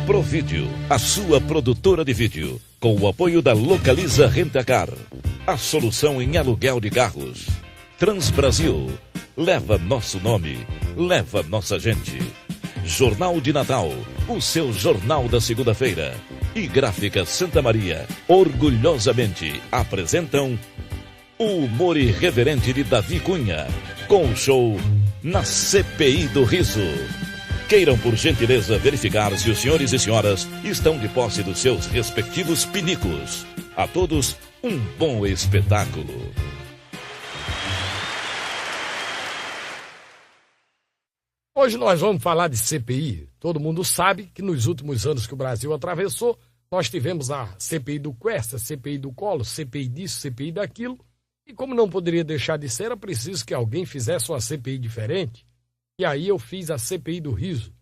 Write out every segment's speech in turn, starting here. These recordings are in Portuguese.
Provídeo, a sua produtora de vídeo, com o apoio da Localiza Rentacar, a solução em aluguel de carros. Transbrasil, leva nosso nome, leva nossa gente. Jornal de Natal, o seu jornal da segunda-feira. E Gráfica Santa Maria, orgulhosamente apresentam o humor irreverente de Davi Cunha, com o show Na CPI do Riso. Queiram, por gentileza, verificar se os senhores e senhoras estão de posse dos seus respectivos pinicos. A todos, um bom espetáculo. Hoje nós vamos falar de CPI. Todo mundo sabe que nos últimos anos que o Brasil atravessou, nós tivemos a CPI do Quest, a CPI do Collor, CPI disso, CPI daquilo. E como não poderia deixar de ser, era preciso que alguém fizesse uma CPI diferente. E aí eu fiz a CPI do Riso.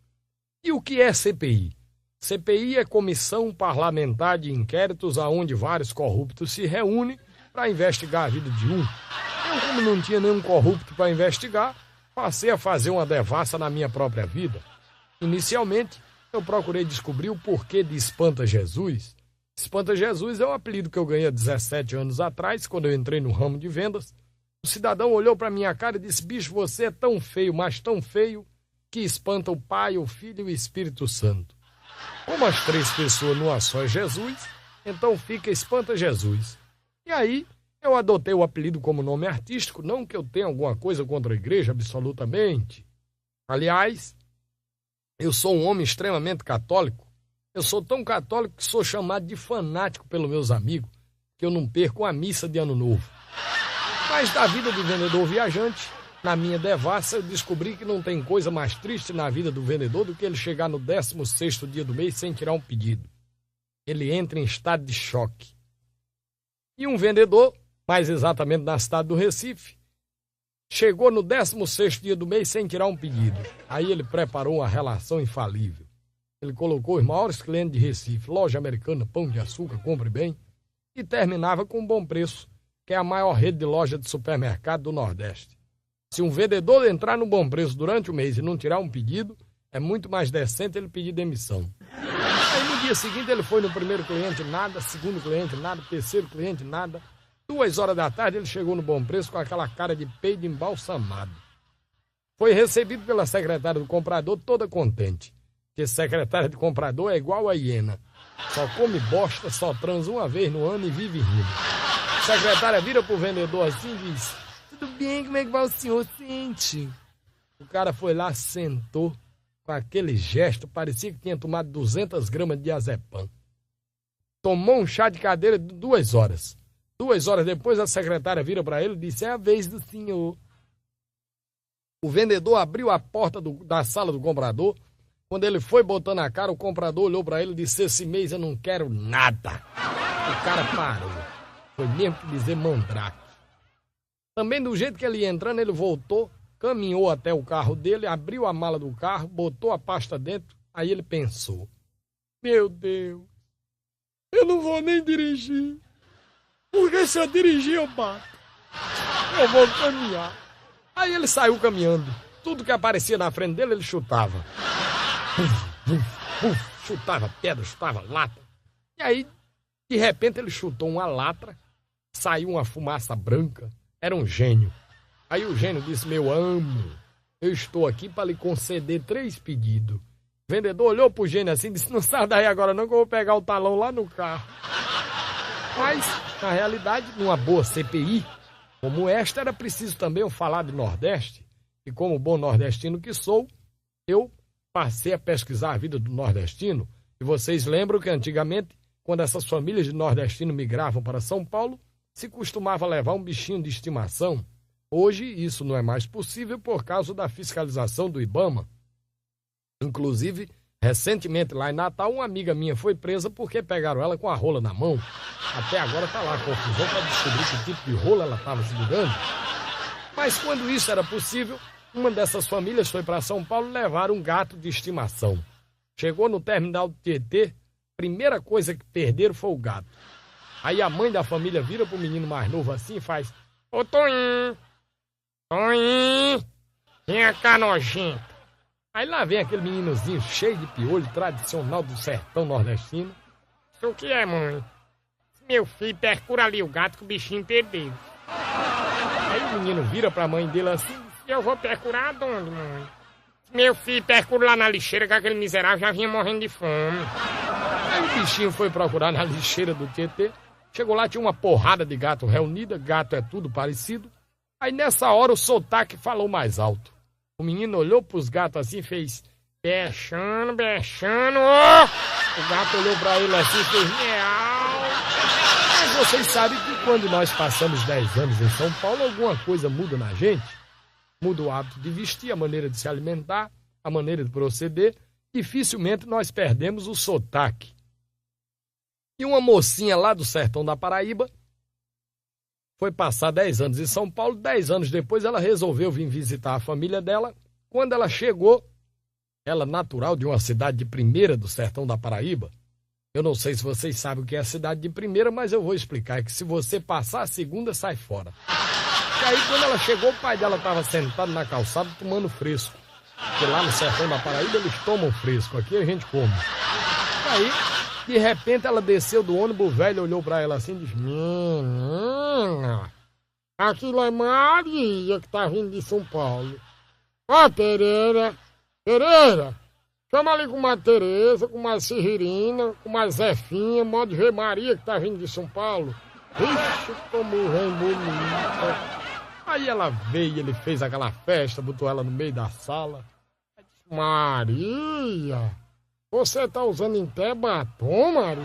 E o que é CPI? CPI é Comissão Parlamentar de Inquéritos, onde vários corruptos se reúnem para investigar a vida de um. Eu, como não tinha nenhum corrupto para investigar, passei a fazer uma devassa na minha própria vida. Inicialmente, eu procurei descobrir o porquê de Espanta Jesus. Espanta Jesus é um apelido que eu ganhei há 17 anos atrás, quando eu entrei no ramo de vendas. O cidadão olhou para minha cara e disse: bicho, você é tão feio, mas tão feio, que espanta o Pai, o Filho e o Espírito Santo. Como as três pessoas numa só é Jesus, então fica Espanta Jesus. E aí, eu adotei o apelido como nome artístico, não que eu tenha alguma coisa contra a igreja, absolutamente. Aliás, eu sou um homem extremamente católico. Eu sou tão católico que sou chamado de fanático pelos meus amigos, que eu não perco a missa de Ano Novo. Mas da vida de vendedor viajante, na minha devassa, eu descobri que não tem coisa mais triste na vida do vendedor do que ele chegar no 16º dia do mês sem tirar um pedido. Ele entra em estado de choque. E um vendedor, mais exatamente na cidade do Recife, chegou no 16º dia do mês sem tirar um pedido. Aí ele preparou uma relação infalível. Ele colocou os maiores clientes de Recife, Loja Americana, Pão de Açúcar, Compre Bem, e terminava com um bom preço, que é a maior rede de loja de supermercado do Nordeste. Se um vendedor entrar no Bom Preço durante o mês e não tirar um pedido, é muito mais decente ele pedir demissão. Aí no dia seguinte ele foi no primeiro cliente, nada, segundo cliente, nada, terceiro cliente, nada. 2 horas da tarde ele chegou no Bom Preço com aquela cara de peido embalsamado. Foi recebido pela secretária do comprador toda contente, porque secretária de comprador é igual a hiena. Só come bosta, só transa uma vez no ano e vive rindo. A secretária vira pro vendedor assim e diz: tudo bem, como é que vai o senhor? Sente. O cara foi lá, sentou, com aquele gesto, parecia que tinha tomado 200 gramas de diazepam. Tomou um chá de cadeira de 2 horas. 2 horas depois, a secretária vira para ele e disse: é a vez do senhor. O vendedor abriu a porta da sala do comprador. Quando ele foi botando a cara, o comprador olhou para ele e disse: esse mês eu não quero nada. O cara parou. Foi mesmo que dizer mandrake. Também do jeito que ele ia entrando, ele voltou, caminhou até o carro dele, abriu a mala do carro, botou a pasta dentro. Aí ele pensou: meu Deus, eu não vou nem dirigir. Porque se eu dirigir eu bato. Eu vou caminhar. Aí ele saiu caminhando. Tudo que aparecia na frente dele, ele chutava. Chutava pedra, chutava lata. E aí, de repente, ele chutou uma lata, saiu uma fumaça branca. Era um gênio. Aí o gênio disse: meu amo, eu estou aqui para lhe conceder 3 pedidos. O vendedor olhou pro gênio assim e disse: não sai daí agora não, que eu vou pegar o talão lá no carro. Mas, na realidade, numa boa CPI como esta, era preciso também eu falar do Nordeste. E como bom nordestino que sou, eu passei a pesquisar a vida do nordestino. E vocês lembram que antigamente, quando essas famílias de nordestino migravam para São Paulo, se costumava levar um bichinho de estimação. Hoje isso não é mais possível por causa da fiscalização do IBAMA. Inclusive, recentemente lá em Natal, uma amiga minha foi presa porque pegaram ela com a rola na mão. Até agora está lá a confusão para descobrir que tipo de rola ela estava segurando. Mas quando isso era possível, uma dessas famílias foi para São Paulo levar um gato de estimação. Chegou no terminal do Tietê, primeira coisa que perderam foi o gato. Aí a mãe da família vira pro menino mais novo assim e faz: ô Toninho, Toninho, vem cá nojento. Aí lá vem aquele meninozinho cheio de piolho, tradicional do sertão nordestino. Isso o que é, mãe? Meu filho, percura ali o gato que o bichinho perdeu. Aí o menino vira pra mãe dele assim: eu vou percurar aonde, mãe? Meu filho, percura lá na lixeira que aquele miserável já vinha morrendo de fome. Aí o bichinho foi procurar na lixeira do Tietê. Chegou lá, tinha uma porrada de gato reunida. Gato é tudo parecido. Aí nessa hora o sotaque falou mais alto. O menino olhou pros gatos assim e fez: bechando, bechando. Oh! O gato olhou pra ele assim e fez: miau. Mas vocês sabem que quando nós passamos 10 anos em São Paulo, alguma coisa muda na gente. Muda o hábito de vestir, a maneira de se alimentar, a maneira de proceder. Dificilmente nós perdemos o sotaque. E uma mocinha lá do sertão da Paraíba foi passar 10 anos em São Paulo. 10 anos depois ela resolveu vir visitar a família dela. Quando ela chegou, ela natural de uma cidade de Primeira do sertão da Paraíba. Eu não sei se vocês sabem o que é a cidade de Primeira, mas eu vou explicar que se você passar a segunda, sai fora. E aí quando ela chegou, o pai dela estava sentado na calçada tomando fresco. Porque lá no sertão da Paraíba eles tomam fresco, aqui a gente come. E aí, de repente, ela desceu do ônibus, o velho olhou pra ela assim e disse: menina, aquilo é Maria que tá vindo de São Paulo. Ó, Pereira, chama ali com uma Tereza, com uma Cirrina, com uma Zefinha, modo de ver Maria que tá vindo de São Paulo. Ixi, como vem bonita. Aí ela veio, ele fez aquela festa, botou ela no meio da sala. Maria, você tá usando em pé batom, Maria?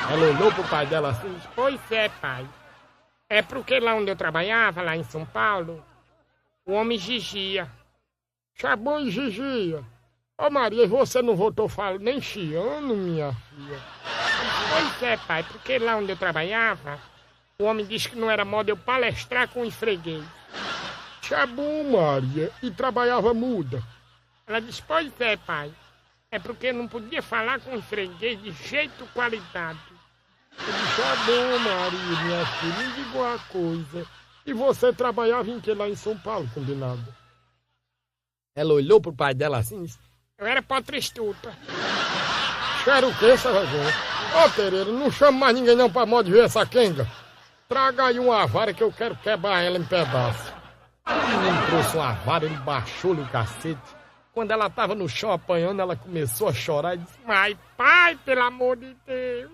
Ela olhou pro pai dela assim e disse: pois é, pai. É porque lá onde eu trabalhava, lá em São Paulo, o homem gigia. Chabão e gigia. Ô Maria, você não voltou falando nem chiando, minha filha? Pois é, pai, porque lá onde eu trabalhava, o homem disse que não era moda eu palestrar com os freguês. Chabum, Maria, e trabalhava muda. Ela disse: pois é, pai. É porque não podia falar com os freguês de jeito qualidade. Eu disse: chabum, Maria, minha filha, me diga uma coisa. E você trabalhava em que lá em São Paulo, combinado? Ela olhou pro pai dela assim e disse: eu era potristuta. Quero o quê, Sarragão? Ô, Pereira, não chama mais ninguém não pra modo de ver essa quenga. Traga aí uma vara que eu quero quebrar ela em pedaços. O menino trouxe uma vara, ele baixou-lhe o cacete. Quando ela tava no chão apanhando, ela começou a chorar e disse: mas pai, pelo amor de Deus,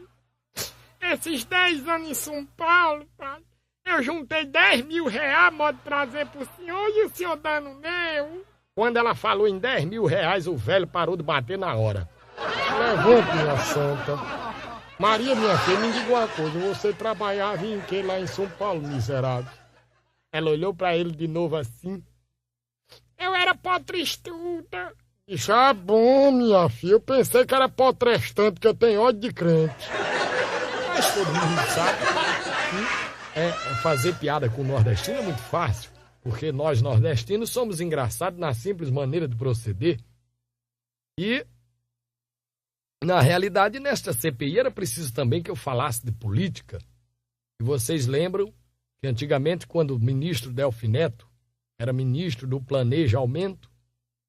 esses 10 anos em São Paulo, pai, eu juntei 10 mil reais, modo de trazer pro senhor, e o senhor dando meu. Quando ela falou em 10 mil reais, o velho parou de bater na hora. Levante, minha santa. Maria, minha filha, me diga uma coisa, você trabalhava em que lá em São Paulo, miserável? Ela olhou pra ele de novo assim. Eu era potristuda. Isso é bom, minha filha, eu pensei que era potrestante, que eu tenho ódio de crente. Mas todo mundo sabe que fazer piada com o nordestino é muito fácil, porque nós nordestinos somos engraçados na simples maneira de proceder. E na realidade, nesta CPI era preciso também que eu falasse de política. E vocês lembram que antigamente, quando o ministro Delfim Neto era ministro do Planejamento,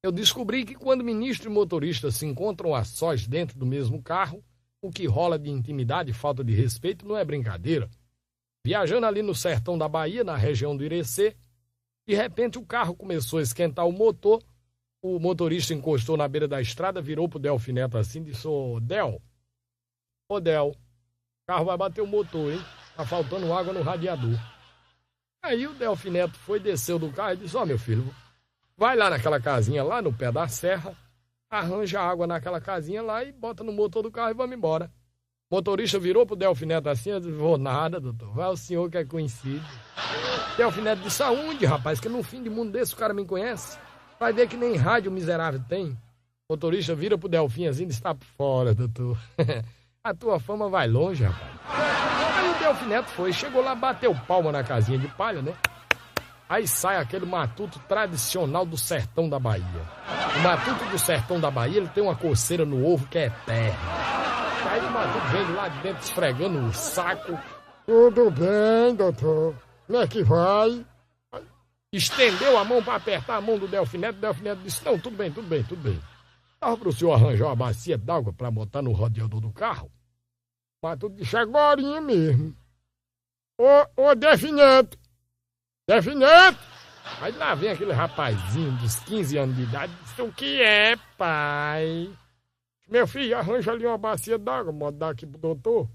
eu descobri que quando ministro e motorista se encontram a sós dentro do mesmo carro, o que rola de intimidade e falta de respeito não é brincadeira. Viajando ali no sertão da Bahia, na região do Irecê, de repente o carro começou a esquentar o motor. O motorista encostou na beira da estrada, virou pro Delfim Neto assim e disse: ô Del, o carro vai bater o motor, hein? Tá faltando água no radiador. Aí o Delfim Neto foi, desceu do carro e disse: ó, meu filho, vai lá naquela casinha lá no pé da serra, arranja água naquela casinha lá e bota no motor do carro e vamos embora. O motorista virou pro Delfim Neto assim e disse: vou nada, doutor, vai o senhor que é conhecido. Delfim Neto disse: aonde, rapaz, que no fim de mundo desse o cara me conhece? Vai ver que nem rádio miserável tem. O motorista vira pro Delfim assim e diz: tá por fora, doutor. A tua fama vai longe, rapaz. Aí o Delfim Neto foi, chegou lá, bateu palma na casinha de palha, né? Aí sai aquele matuto tradicional do sertão da Bahia. O matuto do sertão da Bahia, ele tem uma coceira no ovo que é eterna. Aí o matuto vem lá de dentro esfregando o saco. Tudo bem, doutor. Como é que vai? estendeu a mão para apertar a mão do Delfineto. O Delfineto disse, não, tudo bem, tudo bem, tudo bem. Dava pro senhor arranjar uma bacia d'água para botar no rodeador do carro? Mas tudo disse, agorinha mesmo. Ô, Delfineto! Delfineto! Aí lá vem aquele rapazinho dos 15 anos de idade, disse, o que é, pai? Meu filho, arranja ali uma bacia d'água, mandar aqui pro doutor.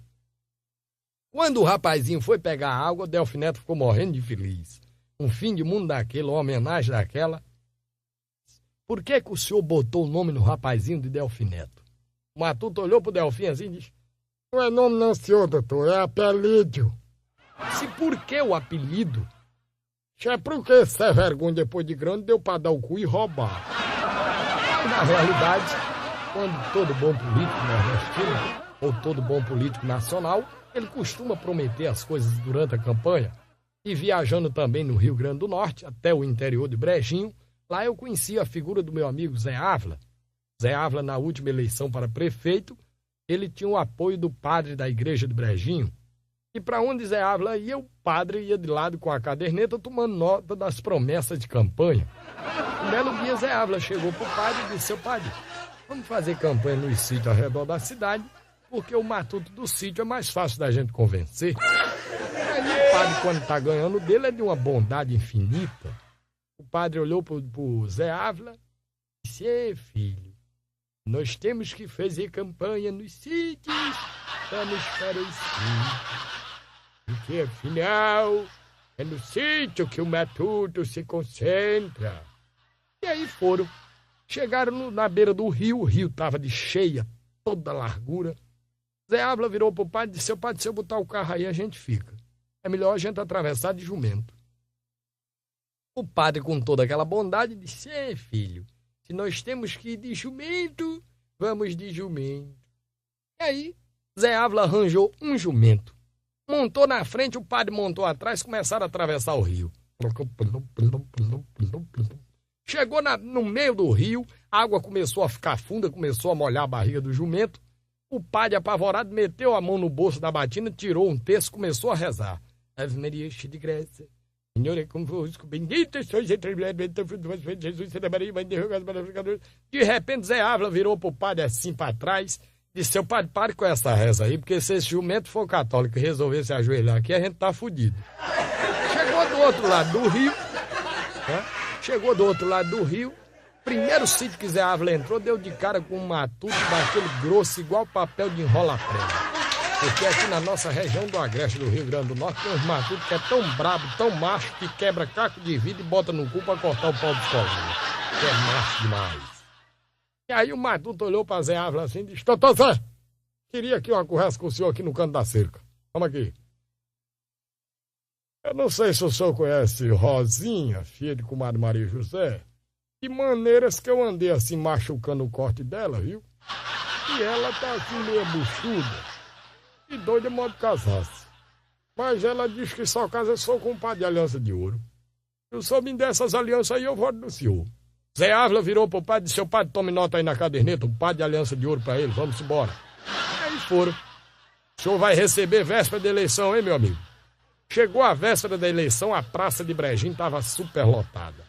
Quando o rapazinho foi pegar a água, o Delfineto ficou morrendo de feliz. Um fim de mundo daquele, uma homenagem daquela. Por que o senhor botou o nome no rapazinho de Delfineto? O Matuto olhou pro Delfim assim e disse, não é nome não, senhor, doutor, é apelido. Se por que o apelido? É porque se é vergonha depois de grande, deu pra dar o cu e roubar. Na realidade, quando todo bom político nordestino, ou todo bom político nacional, ele costuma prometer as coisas durante a campanha. E viajando também no Rio Grande do Norte, até o interior de Brejinho, lá eu conheci a figura do meu amigo Zé Ávila. Zé Ávila, na última eleição para prefeito, ele tinha o apoio do padre da igreja de Brejinho. E para onde Zé Ávila ia, o padre ia de lado com a caderneta tomando nota das promessas de campanha. Um belo dia, Zé Ávila chegou pro padre e disse, seu padre, vamos fazer campanha nos sítios ao redor da cidade, porque o matuto do sítio é mais fácil da gente convencer. Aí o padre, quando tá ganhando dele, é de uma bondade infinita. O padre olhou pro Zé Ávila e disse, ei, filho, nós temos que fazer campanha nos sítios, vamos para os sítios. Porque, afinal, é no sítio que o matuto se concentra. E aí foram. Chegaram na beira do rio, o rio estava de cheia, toda a largura. Zé Ávila virou pro padre e disse, seu padre, se eu botar o carro aí, a gente fica. É melhor a gente atravessar de jumento. O padre, com toda aquela bondade, disse, filho, se nós temos que ir de jumento, vamos de jumento. E aí, Zé Ávila arranjou um jumento. Montou na frente, o padre montou atrás, começaram a atravessar o rio. Chegou no meio do rio, a água começou a ficar funda, começou a molhar a barriga do jumento. O padre, apavorado, meteu a mão no bolso da batina, tirou um terço, começou a rezar. Ave Maria, cheia de graça. Senhor é convosco, bendita sois entre as mulheres, bendito fruto do vosso ventre, Jesus, Santa Maria, mãe de Deus. De repente, Zé Ávila virou pro padre assim para trás. Disse, seu padre, pare com essa reza aí, porque se esse jumento for católico e resolver se ajoelhar aqui, a gente tá fudido. Chegou do outro lado do rio, primeiro sítio que Zé Ávila entrou, deu de cara com um matuto daquele grosso, igual papel de enrola-prega. Porque aqui na nossa região do Agreste do Rio Grande do Norte, tem uns matutos que é tão brabo, tão macho, que quebra caco de vidro e bota no cu pra cortar o pau dos colinhos. Que é macho demais. E aí o matuto olhou pra Zé Ávila assim e disse, doutor Zé, queria aqui uma conversa com o senhor aqui no canto da cerca. Vamos aqui. Eu não sei se o senhor conhece Rosinha, filha de comadre Maria José, de maneiras que eu andei assim machucando o corte dela, viu? E ela tá assim meio buchuda e doida modo casasse. Mas ela diz que só casa só com o padre de aliança de ouro. Se o senhor me der essas alianças aí, eu voto no senhor. Zé Ávila virou pro padre e disse, seu padre, tome nota aí na caderneta, um padre de aliança de ouro pra ele, vamos embora. Aí foram. O senhor vai receber véspera da eleição, hein, meu amigo? Chegou a véspera da eleição, a praça de Brejinho estava super lotada.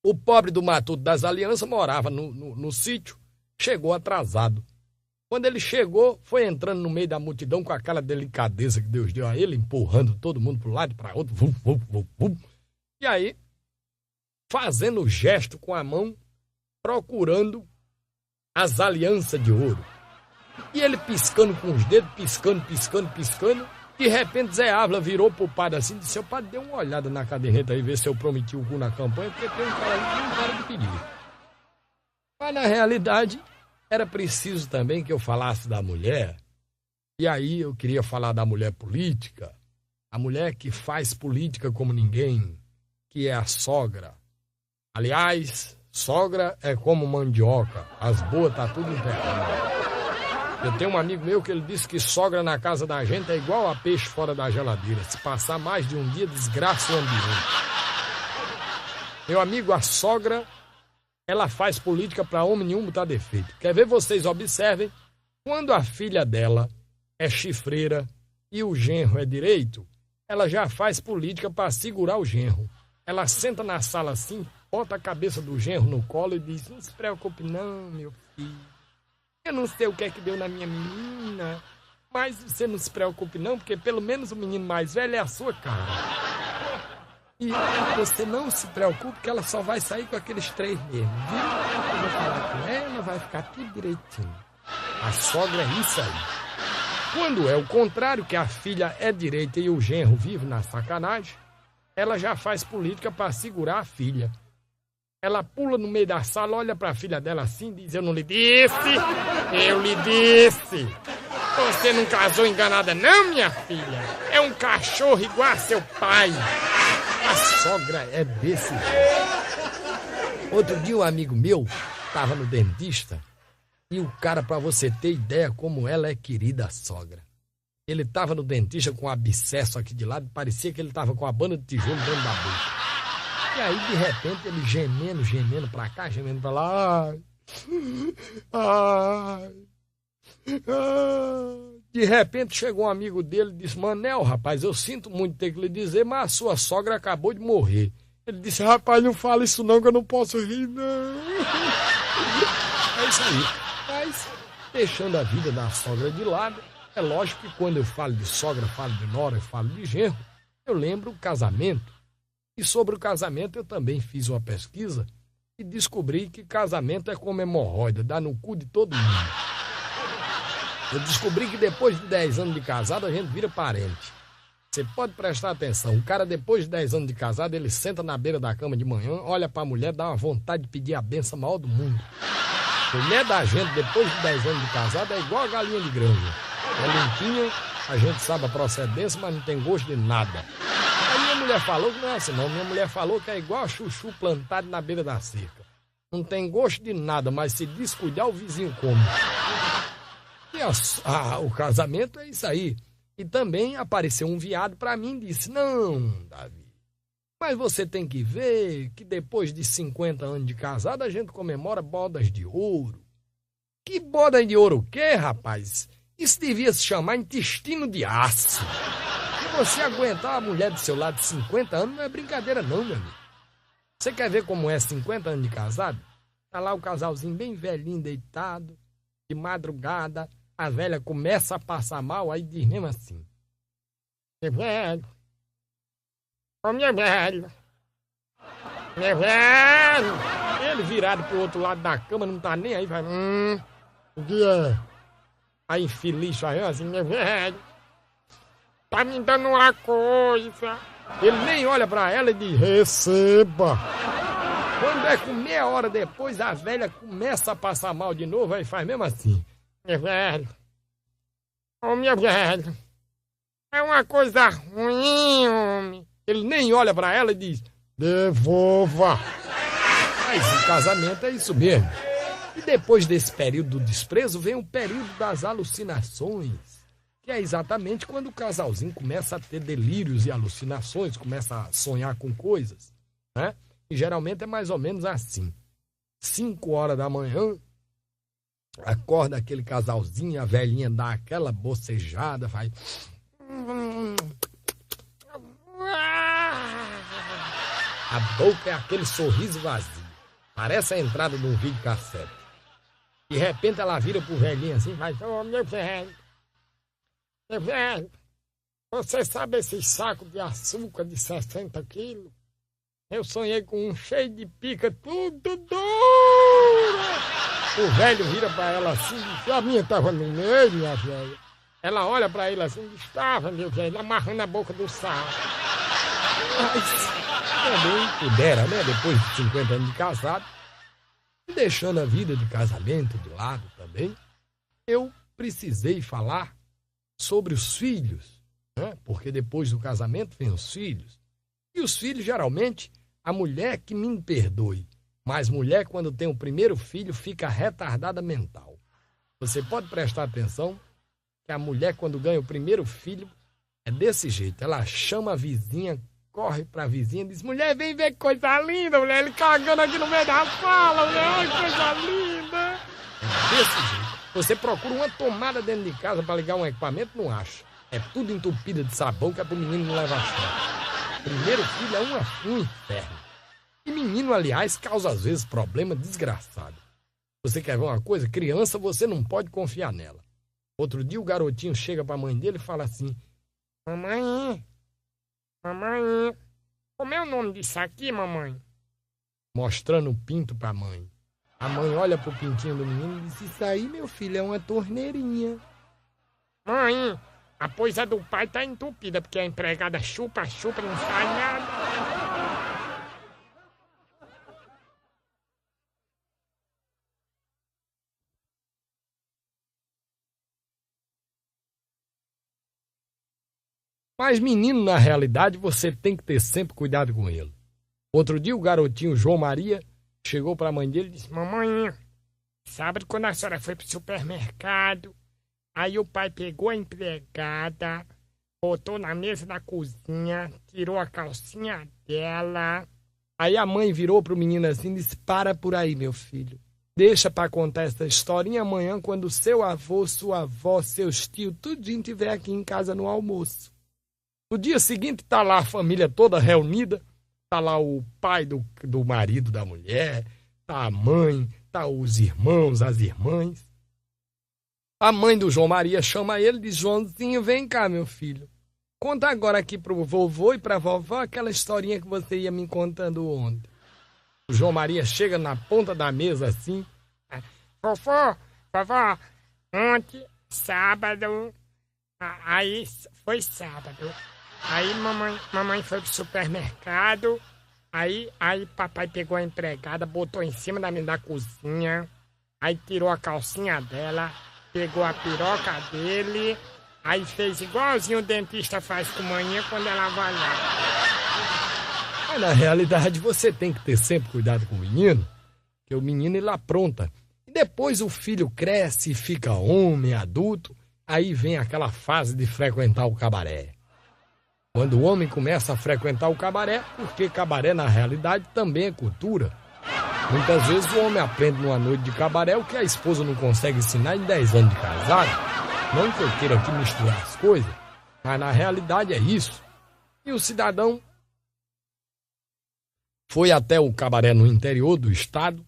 O pobre do matuto das alianças morava no sítio, chegou atrasado. Quando ele chegou, foi entrando no meio da multidão com aquela delicadeza que Deus deu a ele, empurrando todo mundo para um lado e para outro. Vum, vum, vum, vum. E aí, fazendo gesto com a mão, procurando as alianças de ouro. E ele piscando com os dedos, piscando. De repente, Zé Ávila virou pro padre assim e disse, seu padre, dê uma olhada na caderneta aí, ver se eu prometi o cu na campanha, porque tem um cara ali que não para de pedir. Mas, na realidade, era preciso também que eu falasse da mulher. E aí eu queria falar da mulher política, a mulher que faz política como ninguém, que é a sogra. Aliás, sogra é como mandioca, as boas tá tudo enterrado. Eu tenho um amigo meu que ele disse que sogra na casa da gente é igual a peixe fora da geladeira. Se passar mais de um dia, desgraça o ambiente. Meu amigo, a sogra, ela faz política para homem nenhum botar defeito. Quer ver? Vocês observem, quando a filha dela é chifreira e o genro é direito, ela já faz política para segurar o genro. ela senta na sala assim, bota a cabeça do genro no colo e diz: não se preocupe não, meu filho. Eu não sei o que é que deu na minha menina, mas você não se preocupe não, porque pelo menos o menino mais velho é a sua cara. E você não se preocupe que ela só vai sair com aqueles 3 mesmo, viu? Eu vou falar com ela, vai ficar tudo direitinho. A sogra é isso aí. Quando é o contrário, que a filha é direita e o genro vive na sacanagem, ela já faz política para segurar a filha. Ela pula no meio da sala, olha para a filha dela assim e diz: eu não lhe disse, eu lhe disse. Você não casou enganada não, minha filha. É um cachorro igual a seu pai. A sogra é desse jeito. Outro dia um amigo meu estava no dentista e o cara, para você ter ideia como ela é querida, a sogra. Ele estava no dentista com um abscesso aqui de lado, parecia que ele estava com a banda de tijolo dentro da boca. E aí, de repente, ele gemendo pra cá, gemendo pra lá. Ai. De repente chegou um amigo dele e disse: Manel, rapaz, eu sinto muito ter que lhe dizer, mas a sua sogra acabou de morrer. Ele disse: rapaz, não fala isso não, que eu não posso rir, não. É isso aí. Mas, deixando a vida da sogra de lado, é lógico que quando eu falo de sogra, falo de nora, eu falo de genro, eu lembro o casamento. E sobre o casamento eu também fiz uma pesquisa e descobri que casamento é como hemorroida, dá no cu de todo mundo. Eu descobri que depois de 10 anos de casado, a gente vira parente. Você pode prestar atenção, o cara depois de 10 anos de casado, ele senta na beira da cama de manhã, olha pra mulher, dá uma vontade de pedir a benção maior do mundo. Mulher da gente, depois de 10 anos de casado, é igual a galinha de granja. É limpinha, a gente sabe a procedência, mas não tem gosto de nada. Aí minha mulher falou que não é assim não, minha mulher falou que é igual a chuchu plantado na beira da cerca. Não tem gosto de nada, mas se descuidar o vizinho come. E o casamento é isso aí. E também apareceu um viado pra mim e disse: não, Davi, mas você tem que ver que depois de 50 anos de casado a gente comemora bodas de ouro. Que boda de ouro o quê, rapaz? Isso devia se chamar intestino de aço. E você aguentar a mulher do seu lado de 50 anos não é brincadeira não, meu amigo. Você quer ver como é 50 anos de casado? Tá lá o casalzinho bem velhinho, deitado, de madrugada. A velha começa a passar mal, aí diz mesmo assim: meu velho, ô minha velha, meu velho. Ele virado pro outro lado da cama, não tá nem aí, vai: o que é? Aí infeliz, aí assim: meu velho, tá me dando uma coisa. Ele nem olha pra ela e diz: receba. Quando é com meia hora depois, a velha começa a passar mal de novo, aí faz mesmo assim: meu velho, ô minha velha, é uma coisa ruim, homem. Ele nem olha pra ela e diz: devolva. Mas o casamento é isso mesmo. E depois desse período do desprezo, vem o período das alucinações, que é exatamente quando o casalzinho começa a ter delírios e alucinações, começa a sonhar com coisas, né? E geralmente é mais ou menos assim: 5 horas da manhã, acorda aquele casalzinho, a velhinha dá aquela bocejada, faz... A boca é aquele sorriso vazio, parece a entrada de um videocassete. De repente ela vira pro velhinho assim e faz: ô meu velho, você sabe esses sacos de açúcar de 60 quilos? Eu sonhei com um cheio de pica, tudo duro. O velho vira pra ela assim e diz: a minha tava no meio, minha velha. Ela olha pra ele assim e diz: estava, meu velho, amarrando a boca do saco. Mas também pudera, né? Depois de 50 anos de casado, e deixando a vida de casamento de lado também, eu precisei falar sobre os filhos, né? Porque depois do casamento vem os filhos. E os filhos, geralmente, a mulher, que me perdoe, mas mulher, quando tem o primeiro filho, fica retardada mental. Você pode prestar atenção que a mulher, quando ganha o primeiro filho, é desse jeito. Ela chama a vizinha, corre pra vizinha e diz: mulher, vem ver que coisa linda, mulher. Ele cagando aqui no meio da sala, mulher, olha que coisa linda. É desse jeito. Você procura uma tomada dentro de casa para ligar um equipamento, não acha. É tudo entupido de sabão, que é pro menino não levar choque. Primeiro filho é um inferno. E menino, aliás, causa às vezes problema desgraçado. Você quer ver uma coisa? Criança, você não pode confiar nela. Outro dia o garotinho chega pra mãe dele e fala assim: mamãe, como é o nome disso aqui, mamãe? Mostrando o pinto pra mãe. A mãe olha pro pintinho do menino e diz: isso aí, meu filho, é uma torneirinha. Mãe, a coisa do pai tá entupida, porque a empregada chupa, não sai nada. Mas menino, na realidade, você tem que ter sempre cuidado com ele. Outro dia o garotinho João Maria chegou pra mãe dele e disse: mamãe, sábado quando a senhora foi pro supermercado, aí o pai pegou a empregada, botou na mesa da cozinha, tirou a calcinha dela. Aí a mãe virou pro menino assim e disse: para por aí, meu filho. Deixa pra contar essa historinha amanhã, quando seu avô, sua avó, seus tios, tudinho estiver aqui em casa no almoço. No dia seguinte tá lá a família toda reunida, tá lá o pai do marido da mulher, tá a mãe, tá os irmãos, as irmãs. A mãe do João Maria chama ele e diz: Joãozinho, vem cá, meu filho. Conta agora aqui pro vovô e pra vovó aquela historinha que você ia me contando ontem. O João Maria chega na ponta da mesa assim: vovó, ontem, sábado, aí foi sábado. Aí mamãe foi pro supermercado, aí papai pegou a empregada, botou em cima da mesa da cozinha, aí tirou a calcinha dela, pegou a piroca dele, aí fez igualzinho o dentista faz com manhã quando ela vai lá. Mas na realidade você tem que ter sempre cuidado com o menino, porque o menino ele apronta. E depois o filho cresce, fica homem, adulto, aí vem aquela fase de frequentar o cabaré. Quando o homem começa a frequentar o cabaré, porque cabaré na realidade também é cultura. Muitas vezes o homem aprende numa noite de cabaré o que a esposa não consegue ensinar em 10 anos de casado. Não que eu queira aqui misturar as coisas, mas na realidade é isso. E o cidadão foi até o cabaré no interior do estado.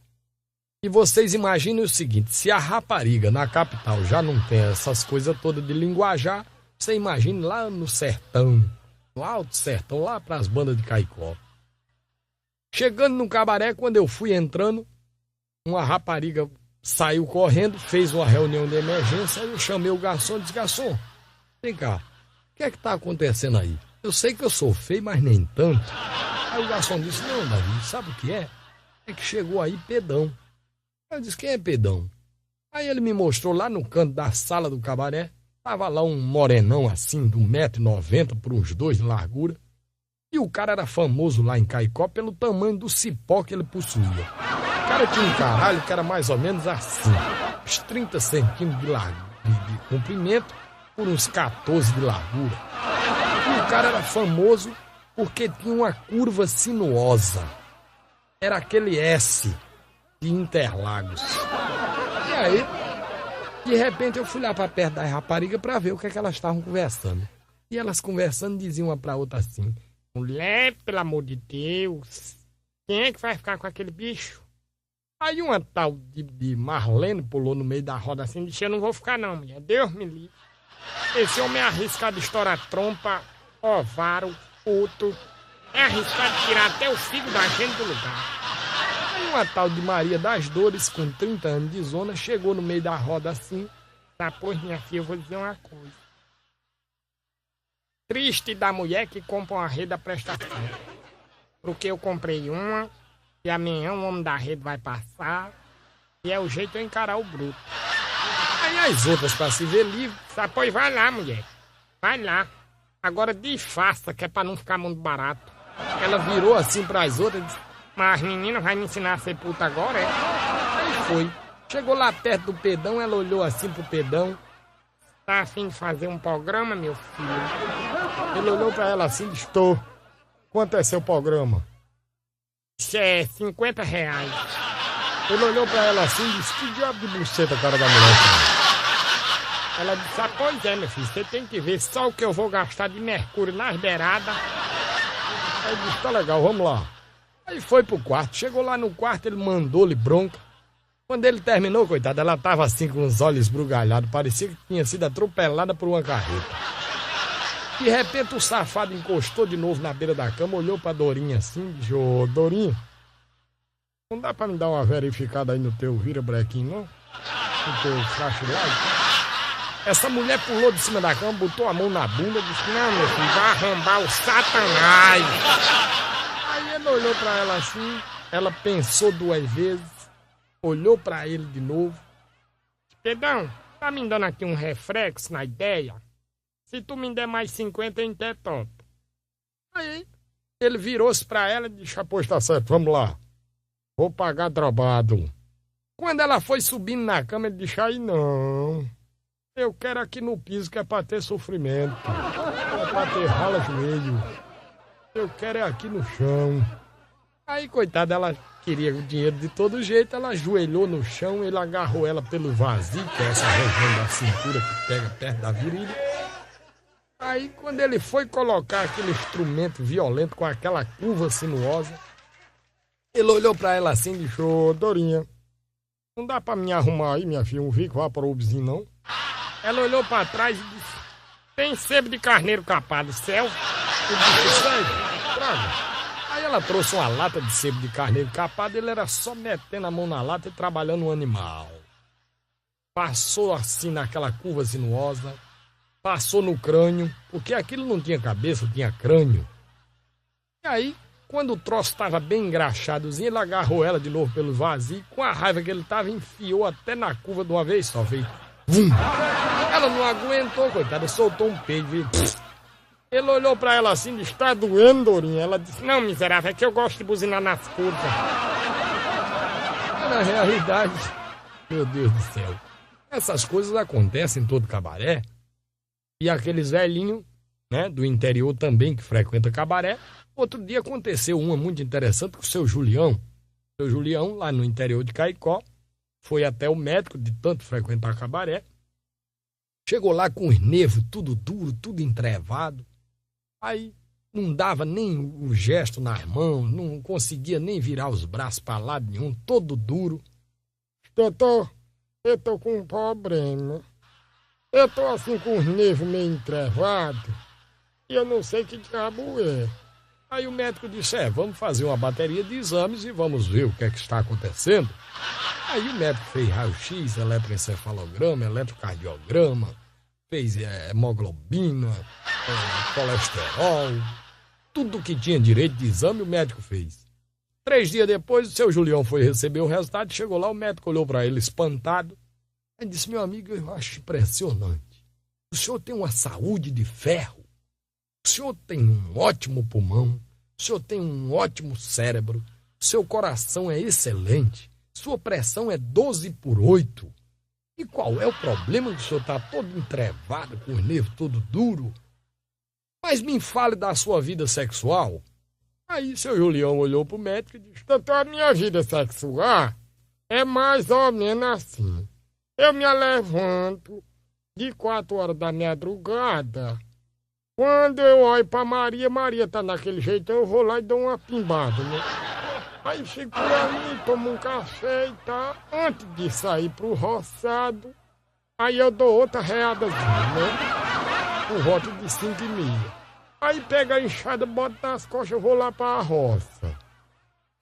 E vocês imaginem o seguinte: se a rapariga na capital já não tem essas coisas todas de linguajar, você imagine lá no sertão, no alto sertão, lá para as bandas de Caicó. Chegando no cabaré, quando eu fui entrando, uma rapariga saiu correndo, fez uma reunião de emergência. Eu chamei o garçom e disse: garçom, vem cá, o que é que tá acontecendo aí? Eu sei que eu sou feio, mas nem tanto. Aí o garçom disse: não, Davi, sabe o que é? É que chegou aí Pedão. Eu disse: quem é Pedão? Aí ele me mostrou lá no canto da sala do cabaré. Tava lá um morenão assim, de 1,90 m por uns 2 de largura. E o cara era famoso lá em Caicó pelo tamanho do cipó que ele possuía. O cara tinha um caralho que era mais ou menos assim, uns 30 centímetros de comprimento por uns 14 de largura. E o cara era famoso porque tinha uma curva sinuosa. Era aquele S de Interlagos. E aí, de repente, eu fui lá para perto da rapariga para ver o que é que elas estavam conversando. E elas conversando diziam uma para outra assim: mulher, pelo amor de Deus, quem é que vai ficar com aquele bicho? Aí uma tal de Marlene pulou no meio da roda assim e disse: eu não vou ficar não, mulher, Deus me livre. Esse homem é arriscado de estourar trompa, ovaro, puto, é arriscado de tirar até o figo da gente do lugar. Uma tal de Maria das Dores, com 30 anos de zona, chegou no meio da roda assim: tá, pois, minha filha, eu vou dizer uma coisa. Triste da mulher que compra uma rede da prestação. Porque eu comprei uma, e amanhã o homem da rede vai passar, e é o jeito de eu encarar o bruto. Aí as outras, pra se ver livre, tá, pois, vai lá, mulher, vai lá. Agora disfarça, que é pra não ficar muito barato. Ela virou assim pras outras e disse: mas menina, vai me ensinar a ser puta agora, é? Aí foi. Chegou lá perto do Pedão, ela olhou assim pro Pedão: tá a fim de fazer um programa, meu filho? Ele olhou pra ela assim e disse: tô. Quanto é seu programa? Isso é R$50. Ele olhou pra ela assim e disse: que diabo de buceta, cara da mulher, cara? Ela disse: ah, pois é, meu filho, você tem que ver só o que eu vou gastar de mercúrio nas beiradas. Aí disse, tá legal, vamos lá. Aí foi pro quarto, chegou lá no quarto, ele mandou-lhe bronca. Quando ele terminou, coitada, ela tava assim com os olhos esbugalhados, parecia que tinha sido atropelada por uma carreta. De repente o safado encostou de novo na beira da cama, olhou pra Dorinha assim e disse, ô Dorinha, não dá pra me dar uma verificada aí no teu vira-brequim, não? No teu flashlight? Essa mulher pulou de cima da cama, botou a mão na bunda e disse, não, meu filho, vai arrombar o satanás. Aí ele olhou pra ela assim, ela pensou 2 vezes, olhou pra ele de novo. Pedrão, tá me dando aqui um reflexo na ideia? Se tu me der mais 50, eu intertopo. Aí ele virou-se pra ela e disse, pois tá certo, vamos lá. Vou pagar drobado. Quando ela foi subindo na cama, ele disse, aí não. Eu quero aqui no piso que é pra ter sofrimento. É pra ter rala-joelho. Eu quero é aqui no chão. Aí, coitada, ela queria o dinheiro de todo jeito, ela ajoelhou no chão, ele agarrou ela pelo vazio, que é essa região da cintura que pega perto da virilha. Aí, quando ele foi colocar aquele instrumento violento com aquela curva sinuosa, ele olhou pra ela assim e disse, ô, Dorinha, não dá pra me arrumar aí, minha filha, um Vico Vaporubzinho, não? Ela olhou pra trás e disse, tem sebo de carneiro capado, céu? Eu disse, sério? Traga. Aí ela trouxe uma lata de sebo de carneiro capado, ele era só metendo a mão na lata e trabalhando o animal. Passou assim naquela curva sinuosa, passou no crânio, porque aquilo não tinha cabeça, tinha crânio. E aí, quando o troço estava bem engraxadozinho, ele agarrou ela de novo pelo vazio, com a raiva que ele estava, enfiou até na curva de uma vez só, fez vum. Ela não aguentou, coitada, soltou um peido, viu? Ele olhou pra ela assim, disse, tá doendo, Dorinha? Ela disse, não, miserável, é que eu gosto de buzinar nas curvas. Na realidade, meu Deus do céu, essas coisas acontecem em todo cabaré. E aqueles velhinhos, né, do interior também, que frequenta cabaré. Outro dia aconteceu uma muito interessante com o seu Julião. O seu Julião, lá no interior de Caicó, foi até o médico de tanto frequentar cabaré. Chegou lá com os nervos tudo duro, tudo entrevado. Aí não dava nem o gesto nas mãos, não conseguia nem virar os braços para lado nenhum, todo duro. Doutor, eu tô com um problema. Eu tô assim com os nervos meio entrevados e eu não sei que diabo é. Aí o médico disse, vamos fazer uma bateria de exames e vamos ver o que é que está acontecendo. Aí o médico fez raio-x, eletroencefalograma, eletrocardiograma, fez hemoglobina, colesterol, tudo que tinha direito de exame o médico fez. 3 dias depois, o seu Julião foi receber o resultado, chegou lá, o médico olhou para ele espantado, e disse, meu amigo, eu acho impressionante. O senhor tem uma saúde de ferro, o senhor tem um ótimo pulmão, o senhor tem um ótimo cérebro, seu coração é excelente, sua pressão é 12/8. E qual é o problema que o senhor está todo entrevado, com os nervos todo duro? Mas me fale da sua vida sexual. Aí seu Julião olhou pro médico e disse, doutor, a minha vida sexual é mais ou menos assim. Eu me levanto de 4 horas da madrugada. Quando eu olho pra Maria, Maria tá naquele jeito, eu vou lá e dou uma pimbada, né? Aí fico por ali, tomo um café e tal. Antes de sair pro roçado, aí eu dou outra readazinha, né? Por volta de 5h30. Aí pega a enxada, bota nas costas, eu vou lá pra roça.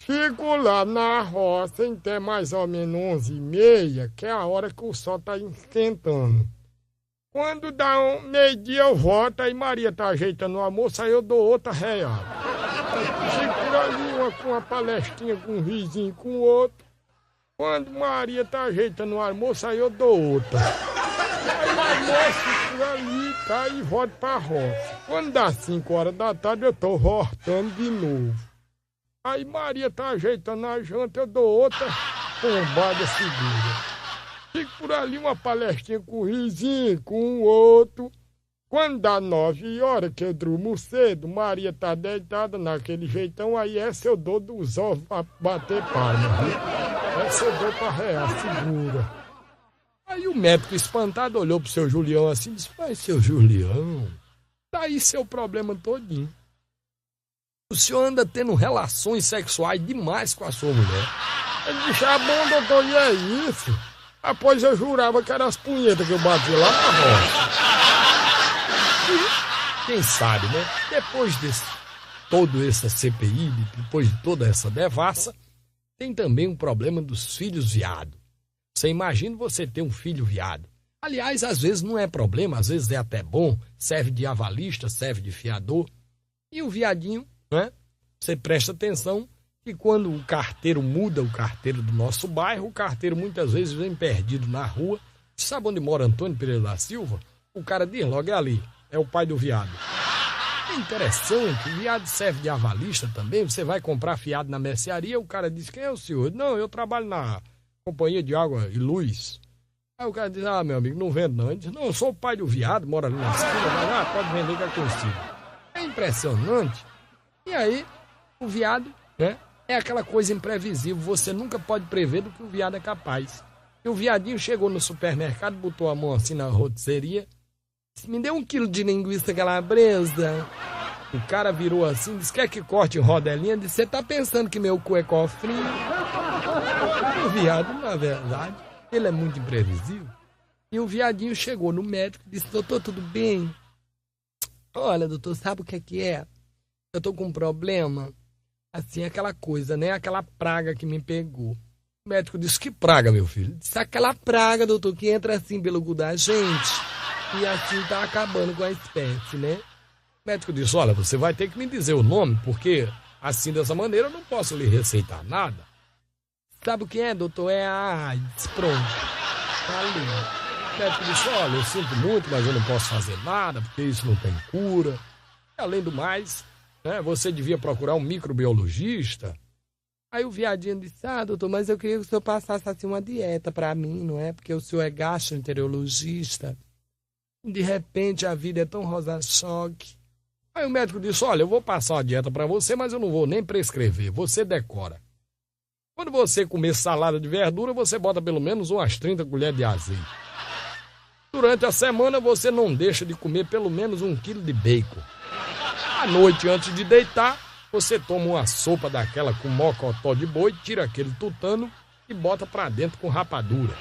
Fico lá na roça até mais ou menos 11h30, que é a hora que o sol tá esquentando. Quando dá meio-dia eu volto, aí Maria tá ajeitando o almoço, aí eu dou outra reada. Fico por ali, uma com uma palestrinha com um vizinho com o outro. Quando Maria tá ajeitando o almoço, aí eu dou outra. Aí o almoço por ali, tá, e volto pra roça. Quando dá 5 horas da tarde, eu tô voltando de novo. Aí Maria tá ajeitando a janta, eu dou outra pombada segura. Fico por ali uma palestrinha com o vizinho, com o outro. Quando dá 9 horas, que eu durmo cedo, Maria tá deitada naquele jeitão, aí essa eu dou dos ovos pra bater palma, viu? Essa eu dou pra rear, segura. Aí o médico espantado olhou pro seu Julião assim e disse, mas seu Julião, daí seu problema todinho. O senhor anda tendo relações sexuais demais com a sua mulher. Ele disse, bom, doutor, e é isso? Após eu jurava que eram as punhetas que eu bati lá na roça. Quem sabe, né? Depois desse toda essa CPI, depois de toda essa devassa, tem também um problema dos filhos viado. Você imagina você ter um filho viado. Aliás, às vezes não é problema, às vezes é até bom, serve de avalista, serve de fiador. E o viadinho, né? Você presta atenção que quando o carteiro muda o carteiro do nosso bairro, o carteiro muitas vezes vem perdido na rua. Sabe onde mora Antônio Pereira da Silva? O cara diz logo, é ali, é o pai do viado. É interessante, o viado serve de avalista também. Você vai comprar fiado na mercearia, o cara diz, quem é o senhor? Não, eu trabalho na companhia de água e luz. Aí o cara diz, meu amigo, não vendo não. Ele diz, não, eu sou o pai do viado, mora ali na esquina, mas pode vender que é conhecido. É impressionante. E aí, o viado, né, é aquela coisa imprevisível, você nunca pode prever do que o viado é capaz. E o viadinho chegou no supermercado, botou a mão assim na rotisseria, disse, me deu 1 quilo de linguiça calabresa. O cara virou assim, disse, quer que corte em rodelinha? Disse, você tá pensando que meu cu é cofrinho? O viado, na verdade, ele é muito imprevisível. E o viadinho chegou no médico e disse, doutor, tudo bem? Olha, doutor, sabe o que é? Eu tô com um problema, assim, aquela coisa, né? Aquela praga que me pegou. O médico disse, que praga, meu filho? Disse, aquela praga, doutor, que entra assim pelo cu da gente e assim tá acabando com a espécie, né? O médico disse, olha, você vai ter que me dizer o nome, porque assim, dessa maneira, eu não posso lhe receitar nada. Sabe o que é, doutor? É a AIDS, pronto. Tá ali. O médico disse, olha, eu sinto muito, mas eu não posso fazer nada, porque isso não tem cura. E, além do mais, né, você devia procurar um microbiologista. Aí o viadinho disse, doutor, mas eu queria que o senhor passasse assim uma dieta pra mim, não é? Porque o senhor é gastroenterologista. De repente a vida é tão rosa-choque. Aí o médico disse, olha, eu vou passar uma dieta pra você, mas eu não vou nem prescrever, você decora. Quando você comer salada de verdura, você bota pelo menos umas 30 colheres de azeite. Durante a semana, você não deixa de comer pelo menos 1 quilo de bacon. À noite, antes de deitar, você toma uma sopa daquela com mocotó de boi, tira aquele tutano e bota pra dentro com rapadura.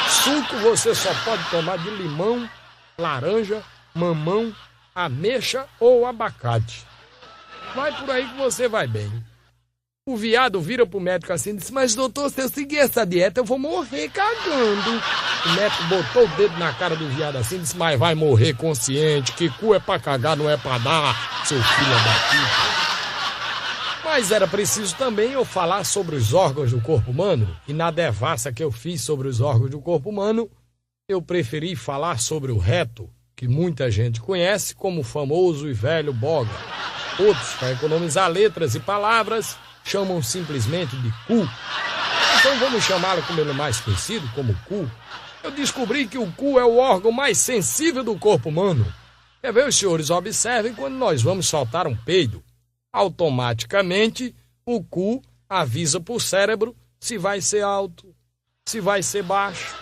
Suco você só pode tomar de limão, laranja, mamão, ameixa ou abacate. Vai por aí que você vai bem. O viado vira pro médico assim e disse, mas doutor, se eu seguir essa dieta, eu vou morrer cagando. O médico botou o dedo na cara do viado assim e disse, mas vai morrer consciente, que cu é pra cagar, não é pra dar, seu filho da puta. Mas era preciso também eu falar sobre os órgãos do corpo humano, e na devassa que eu fiz sobre os órgãos do corpo humano, eu preferi falar sobre o reto, que muita gente conhece como o famoso e velho boga. Outros, para economizar letras e palavras, chamam simplesmente de cu. Então vamos chamá-lo como ele é mais conhecido, como cu. Eu descobri que o cu é o órgão mais sensível do corpo humano. Quer ver, os senhores observem, quando nós vamos soltar um peido, automaticamente o cu avisa para o cérebro se vai ser alto, se vai ser baixo,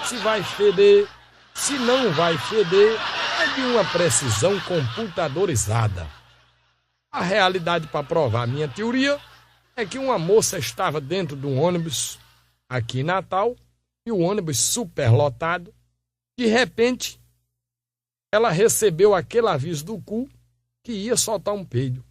se vai feder, se não vai feder. É de uma precisão computadorizada. A realidade, para provar a minha teoria, é que uma moça estava dentro de um ônibus aqui em Natal, e o ônibus superlotado. De repente, ela recebeu aquele aviso do cu que ia soltar um peido.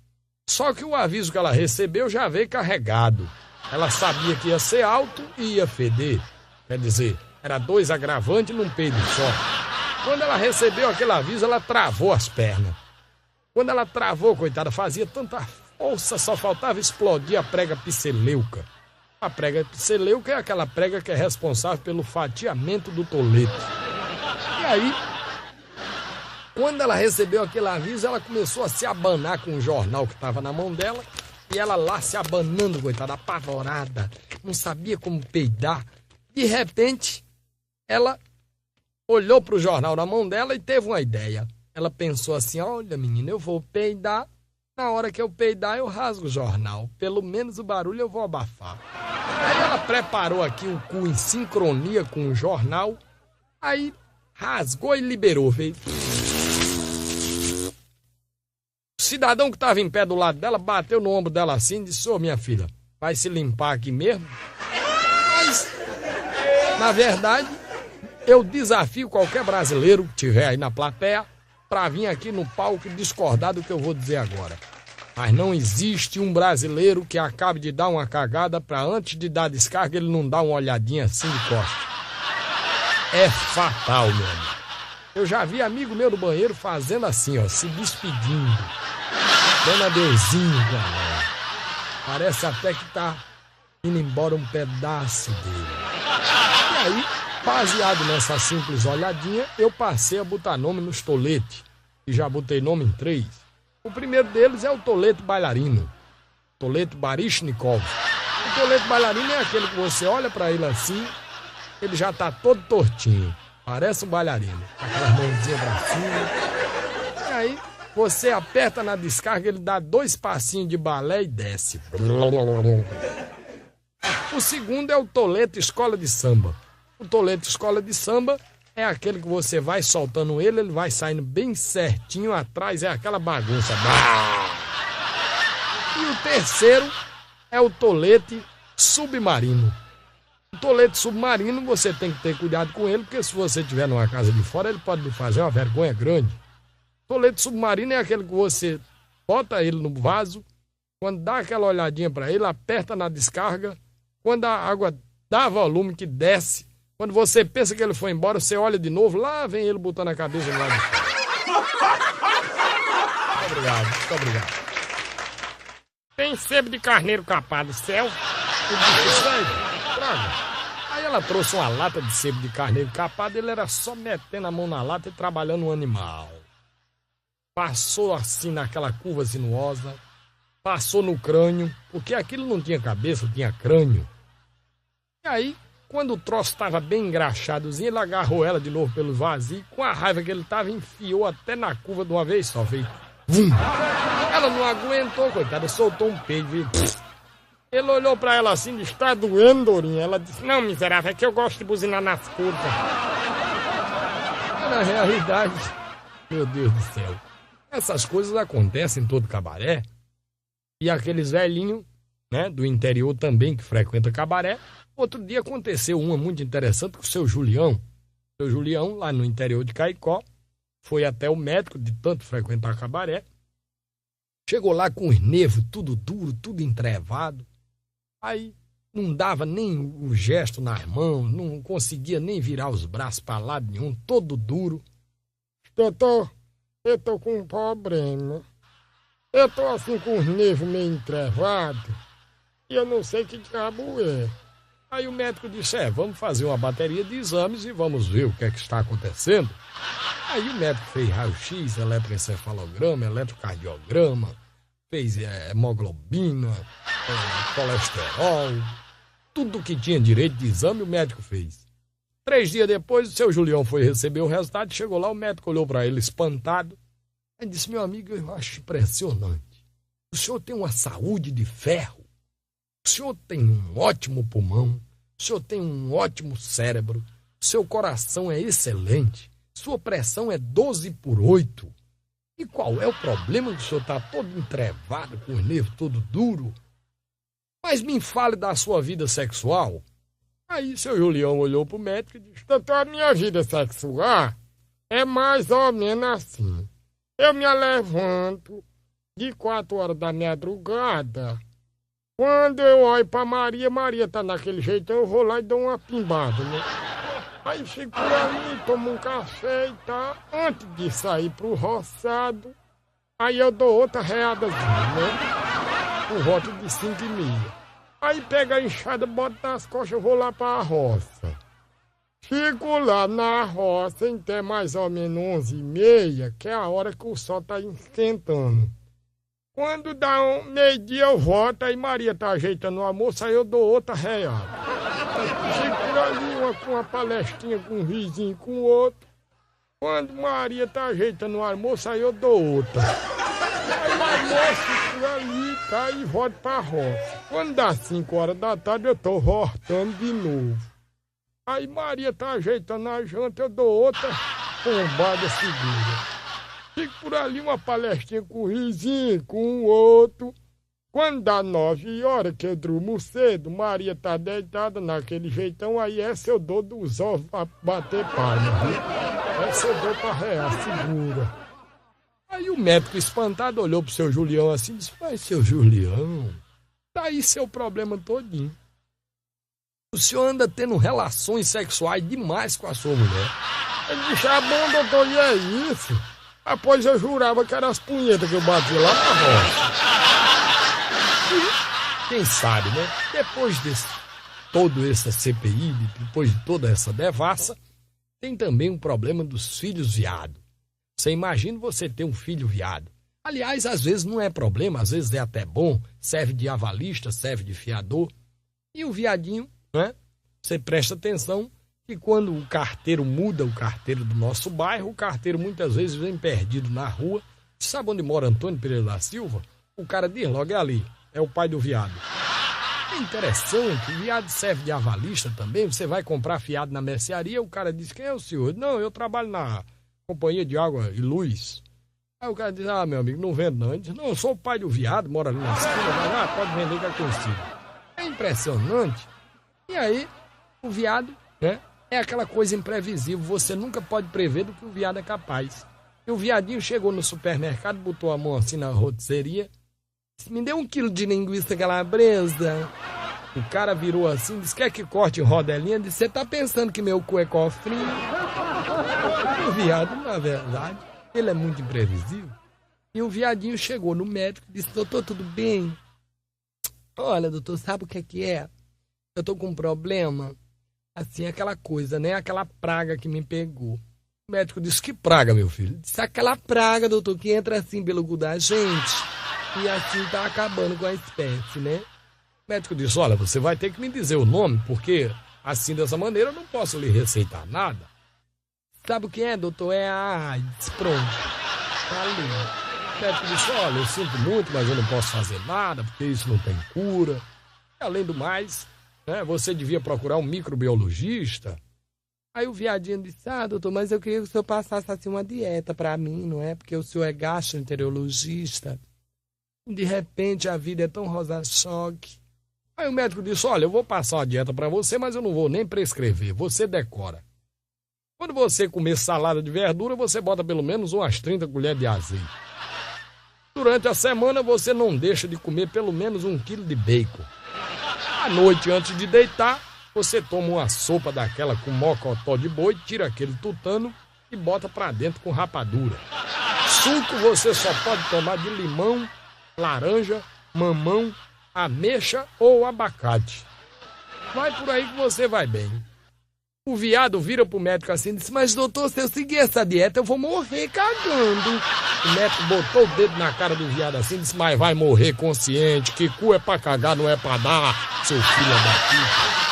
Só que o aviso que ela recebeu já veio carregado. Ela sabia que ia ser alto e ia feder. Quer dizer, era 2 agravantes num peido só. Quando ela recebeu aquele aviso, ela travou as pernas. Quando ela travou, coitada, fazia tanta força, só faltava explodir a prega pseleuca. A prega pseleuca é aquela prega que é responsável pelo fatiamento do tolete. E aí, quando ela recebeu aquele aviso, ela começou a se abanar com o jornal que estava na mão dela, e ela lá se abanando, coitada, apavorada, não sabia como peidar. De repente, ela olhou para o jornal na mão dela e teve uma ideia. Ela pensou assim, olha menina, eu vou peidar, na hora que eu peidar eu rasgo o jornal, pelo menos o barulho eu vou abafar. Aí ela preparou aqui o cu em sincronia com o jornal, aí rasgou e liberou, veio. cidadão que estava em pé do lado dela bateu no ombro dela assim e disse: ô, minha filha, vai se limpar aqui mesmo? Mas, na verdade, eu desafio qualquer brasileiro que estiver aí na plateia para vir aqui no palco discordar do que eu vou dizer agora. Mas não existe um brasileiro que acabe de dar uma cagada para antes de dar descarga ele não dar uma olhadinha assim de costas. É fatal, meu amigo. Eu já vi amigo meu do banheiro fazendo assim, ó, se despedindo. Dando adeuzinho, galera. Parece até que tá indo embora um pedaço dele. E aí, baseado nessa simples olhadinha, eu passei a botar nome nos toletes. E já botei nome em 3. O primeiro deles é o tolete bailarino. Tolete Baryshnikov. O tolete bailarino é aquele que você olha pra ele assim, ele já tá todo tortinho. Parece um bailarino. Aquelas mãozinhas pra cima. E aí, você aperta na descarga, ele dá 2 passinhos de balé e desce. O segundo é o tolete escola de samba. O tolete escola de samba é aquele que você vai soltando ele vai saindo bem certinho, atrás é aquela bagunça. E o terceiro é o tolete submarino. O tolete submarino você tem que ter cuidado com ele, porque se você estiver numa casa de fora, ele pode lhe fazer uma vergonha grande. O tolete submarino é aquele que você bota ele no vaso, quando dá aquela olhadinha para ele, aperta na descarga, quando a água dá volume que desce, quando você pensa que ele foi embora, você olha de novo, lá vem ele botando a cabeça no lado de fora. Muito obrigado, muito obrigado. Tem sebo de carneiro capado, céu. Traga. Aí ela trouxe uma lata de sebo de carneiro capado, ele era só metendo a mão na lata e trabalhando o animal. Passou assim naquela curva sinuosa, passou no crânio, porque aquilo não tinha cabeça, tinha crânio. E aí, quando o troço estava bem engraxadozinho, ele agarrou ela de novo pelo vazio, com a raiva que ele estava, enfiou até na curva de uma vez só, fez vum. Ela não aguentou, coitada, soltou um peido, viu? Ele olhou pra ela assim, disse: tá doendo, Dorinha? Ela disse: não, miserável, é que eu gosto de buzinar nas curvas. Na realidade, meu Deus do céu, essas coisas acontecem em todo cabaré. E aqueles velhinhos, né, do interior também, que frequenta cabaré. Outro dia aconteceu uma muito interessante com o seu Julião. O seu Julião, lá no interior de Caicó, foi até o médico de tanto frequentar cabaré. Chegou lá com os nervos tudo duro, tudo entrevado. Aí não dava nem o gesto nas mãos, não conseguia nem virar os braços para lado nenhum, todo duro. Eu tô com um problema. Eu tô assim com os nervos meio entrevados e eu não sei que diabo é. Aí o médico disse: vamos fazer uma bateria de exames e vamos ver o que é que está acontecendo. Aí o médico fez raio-x, eletroencefalograma, eletrocardiograma, fez hemoglobina, colesterol, tudo que tinha direito de exame o médico fez. 3 dias depois, o seu Julião foi receber o resultado, chegou lá, o médico olhou para ele espantado, e disse: meu amigo, eu acho impressionante. O senhor tem uma saúde de ferro, o senhor tem um ótimo pulmão, o senhor tem um ótimo cérebro, seu coração é excelente, sua pressão é 12/8. E qual é o problema que o senhor está todo entrevado, com os nervos todo duro? Mas me fale da sua vida sexual. Aí seu Julião olhou pro médico e disse: doutor, a minha vida sexual é mais ou menos assim. Eu me levanto de 4 horas da madrugada. Quando eu olho pra Maria, Maria tá naquele jeito, eu vou lá e dou uma pimbada, né? Aí fico por ali, tomo um café e tá. Antes de sair pro roçado, aí eu dou outra readazinha, né? Por volta de 5h30. Aí pega a enxada, bota nas costas, eu vou lá pra roça. Fico lá na roça até mais ou menos 11h30, que é a hora que o sol tá esquentando. Quando dá meio-dia eu volto, aí Maria tá ajeitando o almoço, aí eu dou outra reada. Fico por ali com uma palestrinha com um vizinho com o outro. Quando Maria tá ajeitando o almoço, aí eu dou outra. Aí o almoço por ali, tá, e volto pra roça. Quando dá 5 horas da tarde, eu tô voltando de novo. Aí Maria tá ajeitando a janta, eu dou outra bombada segura. Fico por ali uma palestrinha com um risinho, com o outro. Quando dá 9 horas, que eu durmo cedo, Maria tá deitada naquele jeitão, aí essa eu dou dos ovos pra bater palma, viu? Essa eu dou pra rear, segura. Aí o médico espantado olhou pro seu Julião assim e disse, mas seu Julião, tá aí seu problema todinho. O senhor anda tendo relações sexuais demais com a sua mulher. Ele disse, ah, bom, doutor, e é isso? Após eu jurava que eram as punhetas que eu bati lá na roça. Quem sabe, né? Depois desse todo essa CPI, depois de toda essa devassa, tem também um problema dos filhos viado. Você imagina você ter um filho viado. Aliás, às vezes não é problema, às vezes é até bom, serve de avalista, serve de fiador. E o viadinho, né? Você presta atenção que quando o carteiro muda, o carteiro do nosso bairro, o carteiro muitas vezes vem perdido na rua. Sabe onde mora Antônio Pereira da Silva? O cara diz logo, é ali. É o pai do viado. É interessante, o viado serve de avalista também. Você vai comprar fiado na mercearia, o cara diz, quem é o senhor? Não, eu trabalho na Companhia de Água e Luz. Aí o cara diz, ah, meu amigo, não vendo não. Ele diz, não, eu sou o pai do viado, mora ali na esquina, vai lá, pode vender que é conhecido. É impressionante. E aí, o viado, né, é aquela coisa imprevisível, você nunca pode prever do que o viado é capaz. E o viadinho chegou no supermercado, botou a mão assim na rotisseria, me deu 1 quilo de linguiça calabresa. O cara virou assim, disse, quer que corte em rodelinha? Disse, você tá pensando que meu cu é cofrinho? O viado, na verdade, ele é muito imprevisível. E o viadinho chegou no médico e disse, doutor, tudo bem? Olha, doutor, sabe o que é? Eu tô com um problema. Assim, aquela coisa, né? Aquela praga que me pegou. O médico disse, que praga, meu filho? Disse, aquela praga, doutor, que entra assim pelo cu da gente. E assim tá acabando com a espécie, né? O médico disse, olha, você vai ter que me dizer o nome, porque assim, dessa maneira, eu não posso lhe receitar nada. Sabe o que é, doutor? É a AIDS. Pronto. Tá ali. O médico disse, olha, eu sinto muito, mas eu não posso fazer nada, porque isso não tem cura. E, além do mais, né, você devia procurar um microbiologista. Aí o viadinho disse, ah, doutor, mas eu queria que o senhor passasse assim uma dieta pra mim, não é? Porque o senhor é gastroenterologista. De repente a vida é tão rosa-choque. Aí o médico disse, olha, eu vou passar uma dieta pra você, mas eu não vou nem prescrever, você decora. Quando você comer salada de verdura, você bota pelo menos umas 30 colheres de azeite. Durante a semana você não deixa de comer pelo menos 1 quilo de bacon. À noite, antes de deitar, você toma uma sopa daquela com mocotó de boi, tira aquele tutano e bota pra dentro com rapadura. Suco você só pode tomar de limão, laranja, mamão, ameixa ou abacate. Vai por aí que você vai bem. O viado vira pro médico assim e disse, mas doutor, se eu seguir essa dieta eu vou morrer cagando. O médico botou o dedo na cara do viado assim e disse, mas vai morrer consciente, que cu é pra cagar, não é pra dar, seu filho da puta.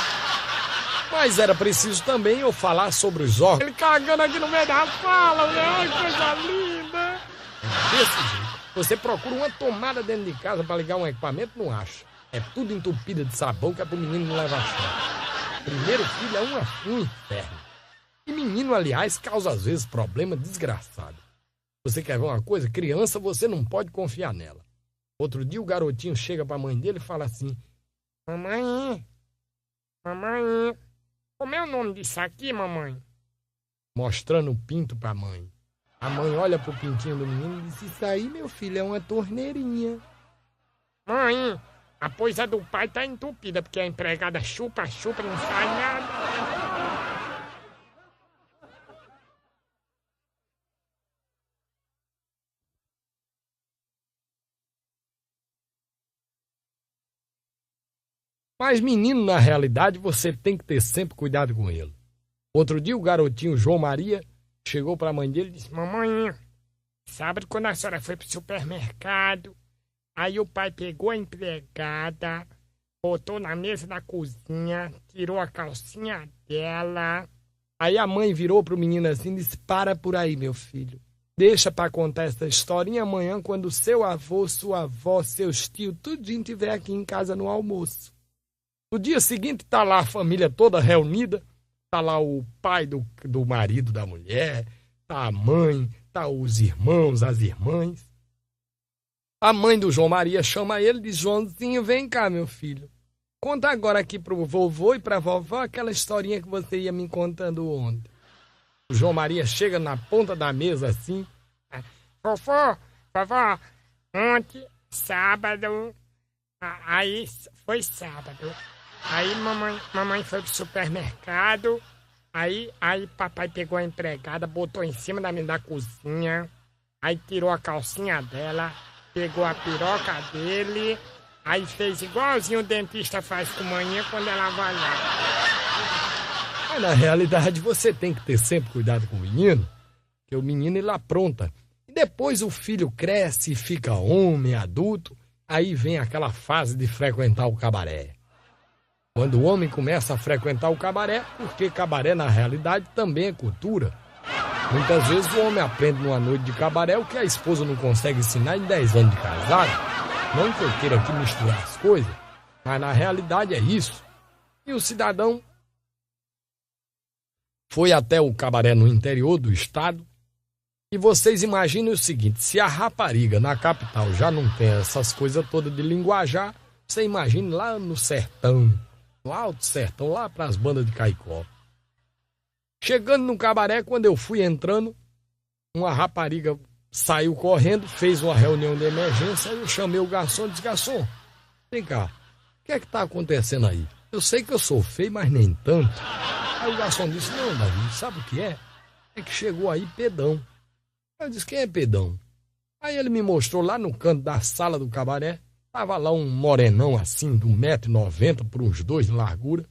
Mas era preciso também eu falar sobre os órgãos. Ele cagando aqui no meio da fala, né? Ai, coisa linda. Desse jeito. Você procura uma tomada dentro de casa para ligar um equipamento, não acha. É tudo entupida de sabão que é pro menino não levar chão. Primeiro filho é um inferno. E menino, aliás, causa às vezes problema desgraçado. Você quer ver uma coisa? Criança, você não pode confiar nela. Outro dia o garotinho chega pra mãe dele e fala assim, mamãe, como é o nome disso aqui, mamãe? Mostrando o pinto pra mãe. A mãe olha pro pintinho do menino e diz, isso aí, meu filho, é uma torneirinha. Mãe, a coisa do pai tá entupida, porque a empregada chupa, não sai nada. Mas menino, na realidade, você tem que ter sempre cuidado com ele. Outro dia o garotinho João Maria chegou pra mãe dele e disse, mamãe, sábado quando a senhora foi pro supermercado, aí o pai pegou a empregada, botou na mesa da cozinha, tirou a calcinha dela. Aí a mãe virou pro menino assim e disse, para por aí, meu filho. Deixa pra contar essa historinha amanhã quando seu avô, sua avó, seus tios, tudinho estiver aqui em casa no almoço. No dia seguinte tá lá a família toda reunida, tá lá o pai do marido da mulher, tá a mãe, tá os irmãos, as irmãs. A mãe do João Maria chama ele e diz: Joãozinho, vem cá, meu filho. Conta agora aqui pro vovô e pra vovó aquela historinha que você ia me contando ontem. O João Maria chega na ponta da mesa assim. Vovó, ontem, sábado, aí foi sábado. Aí mamãe foi pro supermercado, aí papai pegou a empregada, botou em cima da mesa da cozinha, aí tirou a calcinha dela, pegou a piroca dele, aí fez igualzinho o dentista faz com manhã quando ela vai lá. Mas na realidade você tem que ter sempre cuidado com o menino, porque o menino ele apronta. E depois o filho cresce e fica homem, adulto, aí vem aquela fase de frequentar o cabaré. Quando o homem começa a frequentar o cabaré, porque cabaré na realidade também é cultura. Muitas vezes o homem aprende numa noite de cabaré o que a esposa não consegue ensinar em 10 anos de casado. Não que eu queira aqui misturar as coisas, mas na realidade é isso. E o cidadão foi até o cabaré no interior do estado. E vocês imaginem o seguinte: se a rapariga na capital já não tem essas coisas todas de linguajar, você imagine lá no sertão, no alto sertão, lá para as bandas de Caicó. Chegando no cabaré, quando eu fui entrando, uma rapariga saiu correndo, fez uma reunião de emergência, eu chamei o garçom e disse: garçom, vem cá, o que é que tá acontecendo aí? Eu sei que eu sou feio, mas nem tanto. Aí o garçom disse: não, Davi, sabe o que é? É que chegou aí Pedão. Eu disse: quem é Pedão? Aí ele me mostrou lá no canto da sala do cabaré, tava lá um morenão assim, de 1,90 m por uns 2 de largura.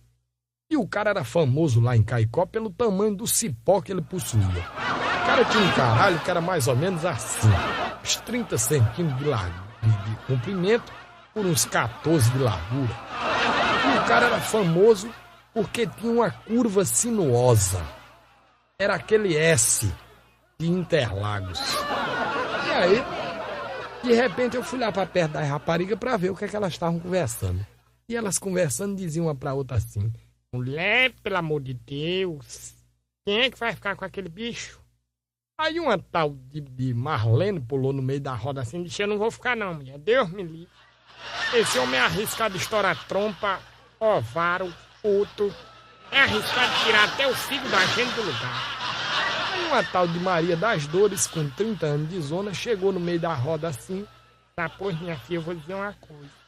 E o cara era famoso lá em Caicó pelo tamanho do cipó que ele possuía. O cara tinha um caralho que era mais ou menos assim, uns 30 centímetros de comprimento por uns 14 de largura. E o cara era famoso porque tinha uma curva sinuosa. Era aquele S de Interlagos. E aí, de repente, eu fui lá para perto da rapariga para ver o que é que elas estavam conversando. E elas conversando diziam uma para outra assim: mulher, pelo amor de Deus, quem é que vai ficar com aquele bicho? Aí uma tal de Marlene pulou no meio da roda assim e disse: eu não vou ficar não, mulher, Deus me livre. Esse homem é arriscado de estourar trompa, ovário, puto, é arriscado de tirar até o figo da gente do lugar. Aí uma tal de Maria das Dores, com 30 anos de zona, chegou no meio da roda assim: tá, pois minha filha, eu vou dizer uma coisa.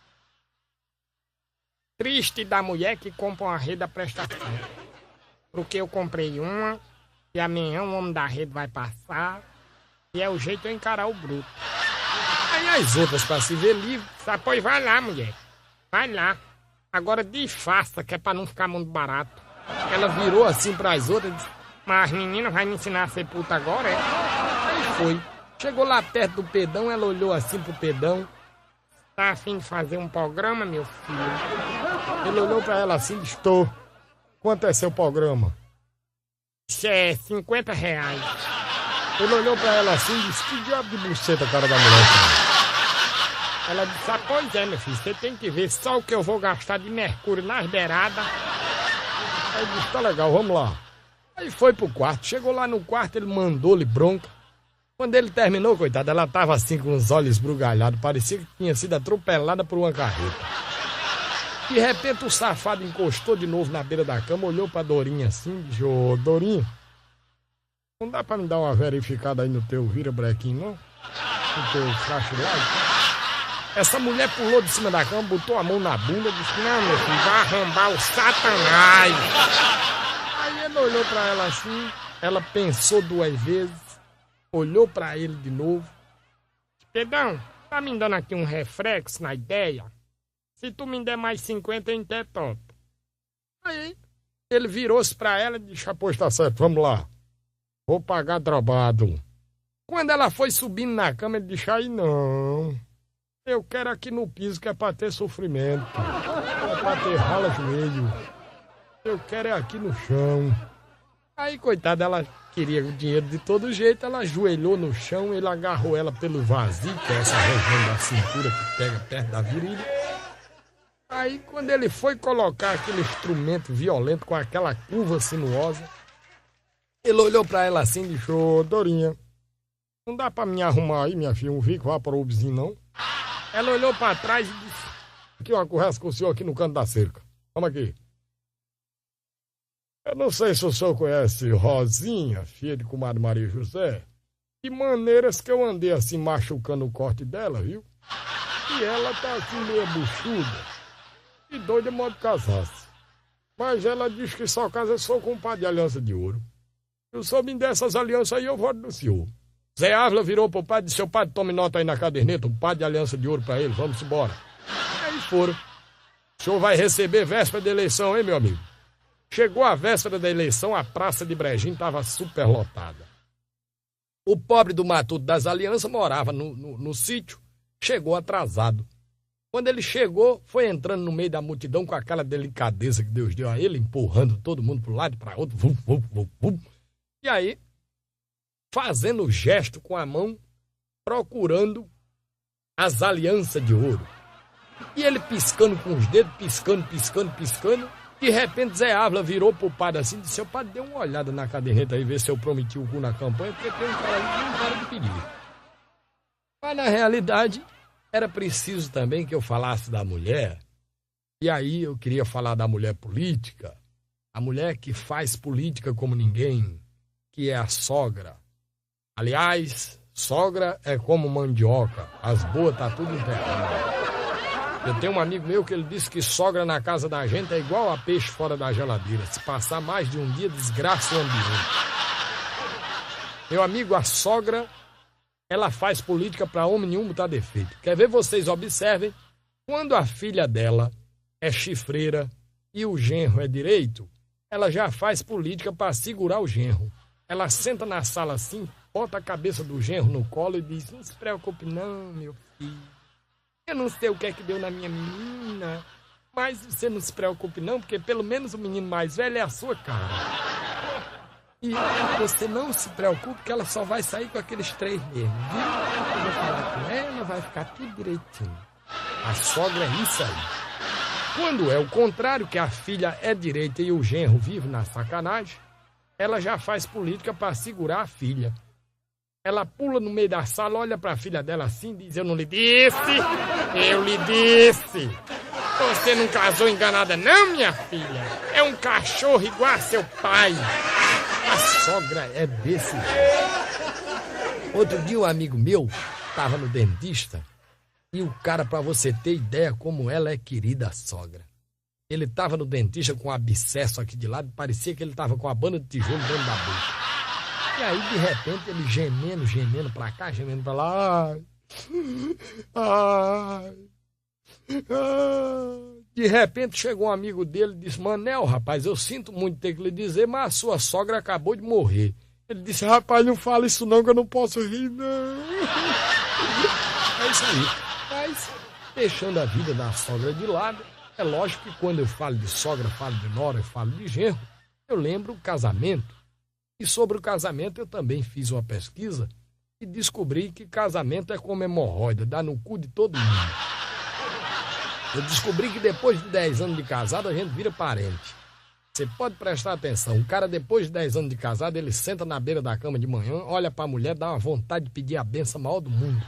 Triste da mulher que compra uma rede da prestação. Porque eu comprei uma, e amanhã o homem da rede vai passar, e é o jeito de eu encarar o bruto. Aí as outras, pra se ver livre, tá, pois vai lá, mulher, vai lá. Agora disfarça, que é pra não ficar muito barato. Ela virou assim pras outras e disse: mas as meninas vai me ensinar a ser puta agora, é? Aí foi. Chegou lá perto do Pedão, ela olhou assim pro Pedão: tá a fim de fazer um programa, meu filho? Ele olhou pra ela assim e disse: tô. Quanto é seu programa? Isso é R$50. Ele olhou pra ela assim e disse: que diabo de buceta, cara da mulher, cara? Ela disse: ah, pois é, meu filho, você tem que ver só o que eu vou gastar de mercúrio nas beiradas. Aí ele disse: tá legal, vamos lá. Aí foi pro quarto, chegou lá no quarto, ele mandou-lhe bronca. Quando ele terminou, coitada, ela tava assim com os olhos esbugalhados, parecia que tinha sido atropelada por uma carreta. De repente o safado encostou de novo na beira da cama, olhou pra Dorinha assim e disse: ô, Dorinha, não dá pra me dar uma verificada aí no teu vira-brequim, não? No teu flashlight? Essa mulher pulou de cima da cama, botou a mão na bunda e disse: não, meu filho, vai arrombar o satanás. Aí ele olhou pra ela assim, ela pensou 2 vezes, olhou pra ele de novo: Pedão, tá me dando aqui um reflexo na ideia? Se tu me der mais 50, eu até topo. Aí ele virou-se pra ela e disse: pois tá certo, vamos lá. Vou pagar drobado. Quando ela foi subindo na cama, ele disse: aí não. Eu quero aqui no piso, que é pra ter sofrimento. É pra ter rala-joelho. Eu quero é aqui no chão. Aí, coitada, ela queria o dinheiro de todo jeito, ela ajoelhou no chão, ele agarrou ela pelo vazio, que é essa região da cintura que pega perto da virilha. Aí, quando ele foi colocar aquele instrumento violento com aquela curva sinuosa, ele olhou pra ela assim e disse: ô, Dorinha, Não dá pra me arrumar aí, minha filha, um Vic Vaporubzinho, não? Ela olhou pra trás e disse, aqui uma conversa com o senhor aqui no canto da cerca. Vamos aqui. Eu não sei se o senhor conhece Rosinha, filha de comadre Maria José. De maneiras que eu andei assim machucando o corte dela, viu? E ela tá assim meio buchuda e doida de modo de casar-se. Mas ela diz que só casa só com um par de aliança de ouro. Se o senhor me der essas alianças aí, eu voto no senhor. Zé Ávila virou pro pai e disse, seu pai, tome nota aí na caderneta, um par de aliança de ouro pra ele, vamos embora. Aí foram. O senhor vai receber véspera da eleição, hein, meu amigo? Chegou a véspera da eleição, a praça de Brejinho estava superlotada. O pobre do Matuto das Alianças morava no sítio, chegou atrasado. Quando ele chegou, foi entrando no meio da multidão com aquela delicadeza que Deus deu a ele, empurrando todo mundo para um lado e para outro. Vum, vum, vum, vum. E aí, fazendo gesto com a mão, procurando as alianças de ouro. E ele piscando com os dedos, piscando. De repente, Zé Ávila virou pro padre assim e disse, seu padre, dê uma olhada na caderneta aí, ver se eu prometi o cu na campanha, porque tem um cara aí que não para de pedir. Mas, na realidade, era preciso também que eu falasse da mulher, e aí eu queria falar da mulher política, a mulher que faz política como ninguém, que é a sogra. Aliás, sogra é como mandioca, as boas tá tudo enterrado. Eu tenho um amigo meu que ele disse que sogra na casa da gente é igual a peixe fora da geladeira. Se passar mais de um dia, desgraça o ambiente. Meu amigo, a sogra, ela faz política para homem nenhum botar defeito. Quer ver? Vocês observem, quando a filha dela é chifreira e o genro é direito, ela já faz política para segurar o genro. Ela senta na sala assim, bota a cabeça do genro no colo e diz, não se preocupe não, meu filho. Eu não sei o que é que deu na minha menina, mas você não se preocupe não, porque pelo menos o menino mais velho é a sua cara. E você não se preocupe que ela só vai sair com aqueles 3 mesmo, viu? Eu vou falar com ela, vai ficar tudo direitinho. A sogra é isso aí. Quando é o contrário, que a filha é direita e o genro vive na sacanagem, ela já faz política para segurar a filha. Ela pula no meio da sala, olha para a filha dela assim e diz, eu não lhe disse, eu lhe disse. Você não casou enganada não, minha filha. É um cachorro igual a seu pai. A sogra é desse jeito. Outro dia um amigo meu estava no dentista e o cara, para você ter ideia como ela é querida, a sogra. Ele estava no dentista com um abscesso aqui de lado, parecia que ele estava com a banda de tijolo dentro da boca. E aí, de repente, ele gemendo pra cá, gemendo pra lá. Ai. De repente, chegou um amigo dele e disse, Manel, rapaz, eu sinto muito ter que lhe dizer, mas a sua sogra acabou de morrer. Ele disse, rapaz, não fala isso não, que eu não posso rir, não. É isso aí. Mas, deixando a vida da sogra de lado, é lógico que quando eu falo de sogra, falo de nora, eu falo de genro, eu lembro o casamento. E sobre o casamento eu também fiz uma pesquisa e descobri que casamento é como hemorroida, dá no cu de todo mundo. Eu descobri que depois de 10 anos de casado a gente vira parente. Você pode prestar atenção, o cara depois de 10 anos de casado, ele senta na beira da cama de manhã, olha pra mulher, dá uma vontade de pedir a benção maior do mundo.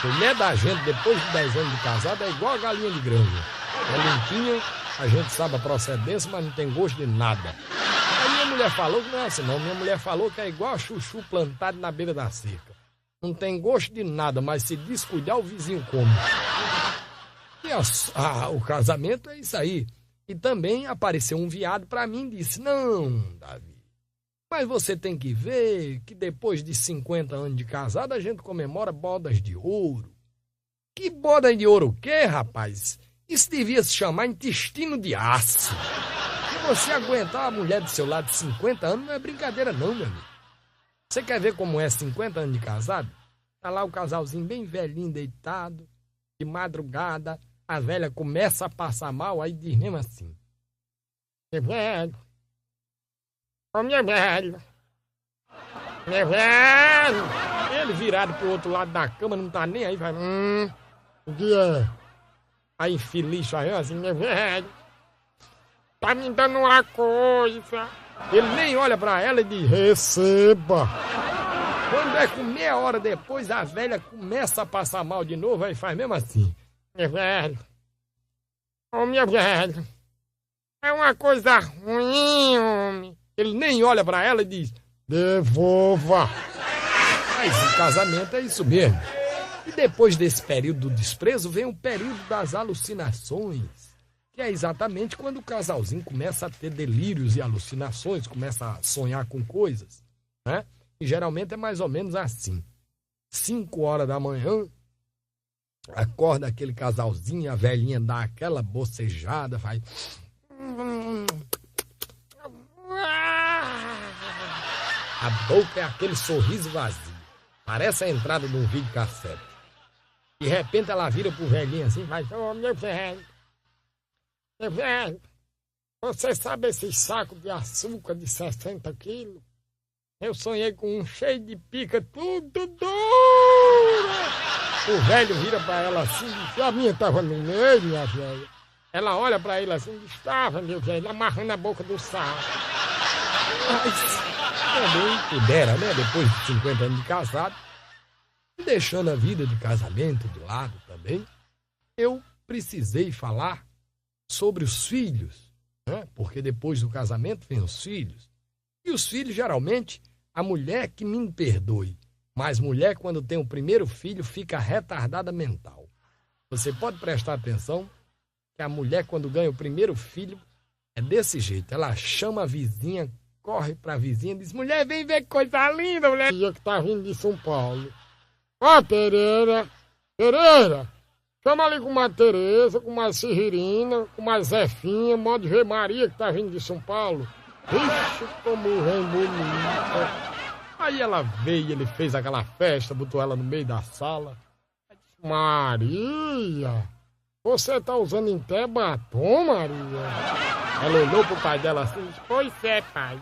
Mulher da gente depois de 10 anos de casado é igual a galinha de granja. É limpinha, a gente sabe a procedência, mas não tem gosto de nada. Minha mulher falou que não é assim não, minha mulher falou que é igual a chuchu plantado na beira da cerca. Não tem gosto de nada, mas se descuidar o vizinho come. E o casamento é isso aí. E também apareceu um viado pra mim e disse, não, Davi, mas você tem que ver que depois de 50 anos de casado a gente comemora bodas de ouro. Que boda de ouro o quê, rapaz? Isso devia se chamar intestino de aço. Você aguentar a mulher do seu lado de 50 anos não é brincadeira não, meu amigo. Você quer ver como é 50 anos de casado? Tá lá o casalzinho bem velhinho, deitado, de madrugada, a velha começa a passar mal, aí diz mesmo assim, meu velho, ô meu velho, meu velho. Ele virado pro outro lado da cama, não tá nem aí, vai, o que é? Aí infeliz, aí assim, meu velho, tá me dando uma coisa. Ele nem olha pra ela e diz, receba. Quando é com meia hora depois, a velha começa a passar mal de novo, aí faz mesmo assim. Meu velho. Ô, meu velho. É uma coisa ruim, homem. Ele nem olha pra ela e diz, devolva. Mas o casamento é isso mesmo. E depois desse período do desprezo, vem o período das alucinações, que é exatamente quando o casalzinho começa a ter delírios e alucinações, começa a sonhar com coisas, né? E geralmente é mais ou menos assim. 5 horas da manhã, acorda aquele casalzinho, a velhinha dá aquela bocejada, faz... A boca é aquele sorriso vazio. Parece a entrada de um videocassete. De repente ela vira pro velhinho assim, faz... Ô, meu velho. Meu velho. Você sabe esses sacos de açúcar de 60 quilos? Eu sonhei com um cheio de pica, tudo duro. O velho vira pra ela assim, diz, a minha tava no meio, minha velha. Ela olha pra ele assim, estava, meu velho, amarrando a boca do saco. Mas também pudera, né, depois de 50 anos de casado, e deixando a vida de casamento de lado também, eu precisei falar sobre os filhos, né, porque depois do casamento vem os filhos. E os filhos, geralmente, a mulher que me perdoe, mas mulher, quando tem o primeiro filho, fica retardada mental. Você pode prestar atenção que a mulher, quando ganha o primeiro filho, é desse jeito. Ela chama a vizinha, corre pra vizinha e diz, mulher, vem ver que coisa linda, mulher. Dia que tá vindo de São Paulo. Ó, Pereira, chama ali com uma Tereza, com uma Cirrina, com uma Zefinha, modo ver Maria que tá vindo de São Paulo. Ixi, como vem bonita. Aí ela veio, ele fez aquela festa, botou ela no meio da sala. Maria, você tá usando em pé batom, Maria? Ela olhou pro pai dela assim, pois é, pai.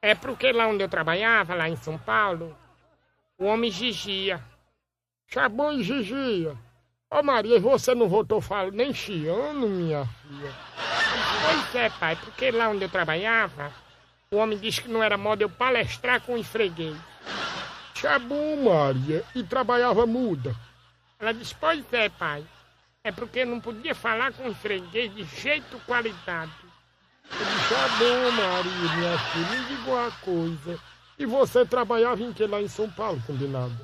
É porque lá onde eu trabalhava, lá em São Paulo, o homem gigia. Chabão e gigia. Ô, Maria, você não voltou falando nem chiando, minha filha? Pois é, pai, porque lá onde eu trabalhava, o homem disse que não era moda eu palestrar com o freguês. Chabum, Maria, e trabalhava muda. Ela disse, pois é, pai. É porque não podia falar com o freguês de jeito qualidade. Eu disse, bom, Maria, minha filha, me diga uma coisa. E você trabalhava em que lá em São Paulo, combinado?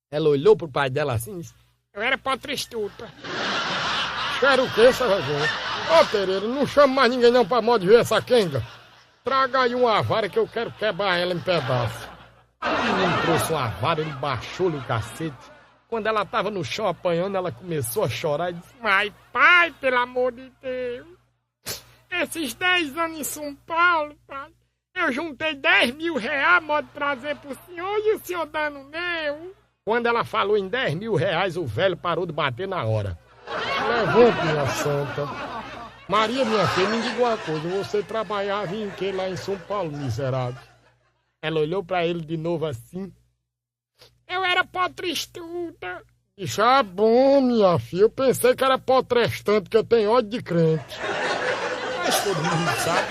Ela olhou pro pai dela assim e disse, eu era potristuta. Quero o quê, essa vergonha? Ô, Pereira, não chama mais ninguém não pra modo de ver essa quenga. Traga aí uma vara que eu quero quebrar ela em pedaços. O menino trouxe uma vara, ele baixou-lhe o cacete. Quando ela tava no chão apanhando, ela começou a chorar e disse, mas pai, pelo amor de Deus, esses 10 anos em São Paulo, pai, eu juntei 10 mil reais, modo de trazer pro senhor, e o senhor dando meu. Quando ela falou em 10 mil reais, o velho parou de bater na hora. Levante, minha santa. Maria, minha filha, me diga uma coisa, você trabalhava em que lá em São Paulo, miserável? Ela olhou pra ele de novo assim. Eu era potristuda. Isso é bom, minha filha. Eu pensei que era potrestante, que eu tenho ódio de crente. Mas todo mundo sabe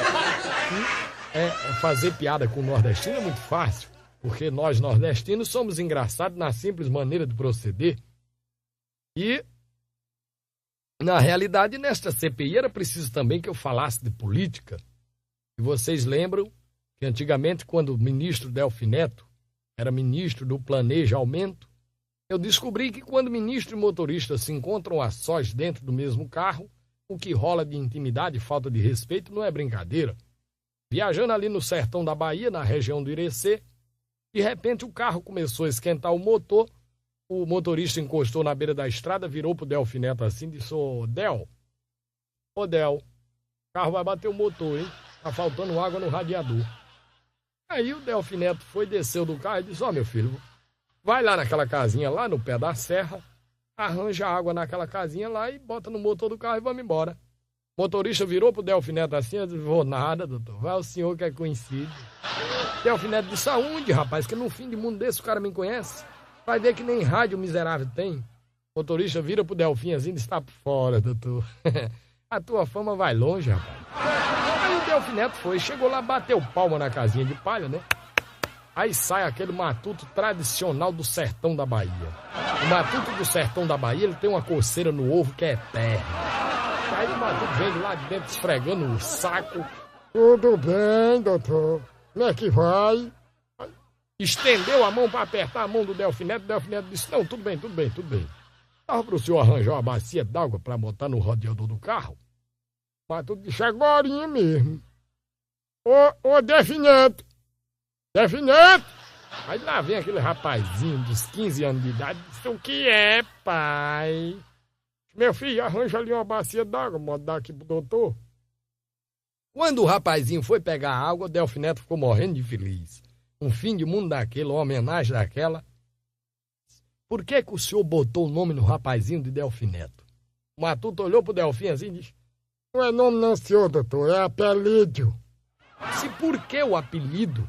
que fazer piada com o nordestino é muito fácil. Porque nós nordestinos somos engraçados na simples maneira de proceder. E, na realidade, nesta CPI era preciso também que eu falasse de política. E vocês lembram que antigamente, quando o ministro Delfim Neto era ministro do Planejamento, eu descobri que quando ministro e motorista se encontram a sós dentro do mesmo carro, o que rola de intimidade e falta de respeito não é brincadeira. Viajando ali no sertão da Bahia, na região do Irecê, de repente o carro começou a esquentar o motor, o motorista encostou na beira da estrada, virou pro Delfim Neto assim e disse, ô Del, o carro vai bater o motor, hein? Tá faltando água no radiador. Aí o Delfim Neto foi, desceu do carro e disse, meu filho, vai lá naquela casinha lá no pé da serra, arranja água naquela casinha lá e bota no motor do carro e vamos embora. O motorista virou pro Delfim Neto assim, eu disse, vou nada, doutor, vai o senhor que é conhecido. Delfim Neto disse, aonde, rapaz, que num fim de mundo desse o cara me conhece? Vai ver que nem rádio miserável tem. O motorista vira pro Delfim assim e diz, tá por fora, doutor. A tua fama vai longe, rapaz. Aí o Delfim Neto foi, chegou lá, bateu palma na casinha de palha, né? Aí sai aquele matuto tradicional do sertão da Bahia. O matuto do sertão da Bahia, ele tem uma coceira no ovo que é eterna. Aí o matuto vem lá de dentro esfregando o saco. Tudo bem, doutor. Como é que vai? Estendeu a mão para apertar a mão do Delfim Neto. O Delfim Neto disse, não, tudo bem. Dava pro senhor arranjar uma bacia d'água para botar no rodeador do carro? O matuto disse, agorinha mesmo. Ô, Delfim Neto. Aí lá vem aquele rapazinho dos 15 anos de idade. Disse, o que é, pai? Meu filho, arranja ali uma bacia d'água, mandar aqui pro doutor. Quando o rapazinho foi pegar a água, o Delfim Neto ficou morrendo de feliz. Um fim de mundo daquele, uma homenagem daquela. Por que o senhor botou o nome no rapazinho de Delfim Neto? O matuto olhou pro Delfim assim e disse, não é nome não, senhor, doutor, é apelido. Se por que o apelido?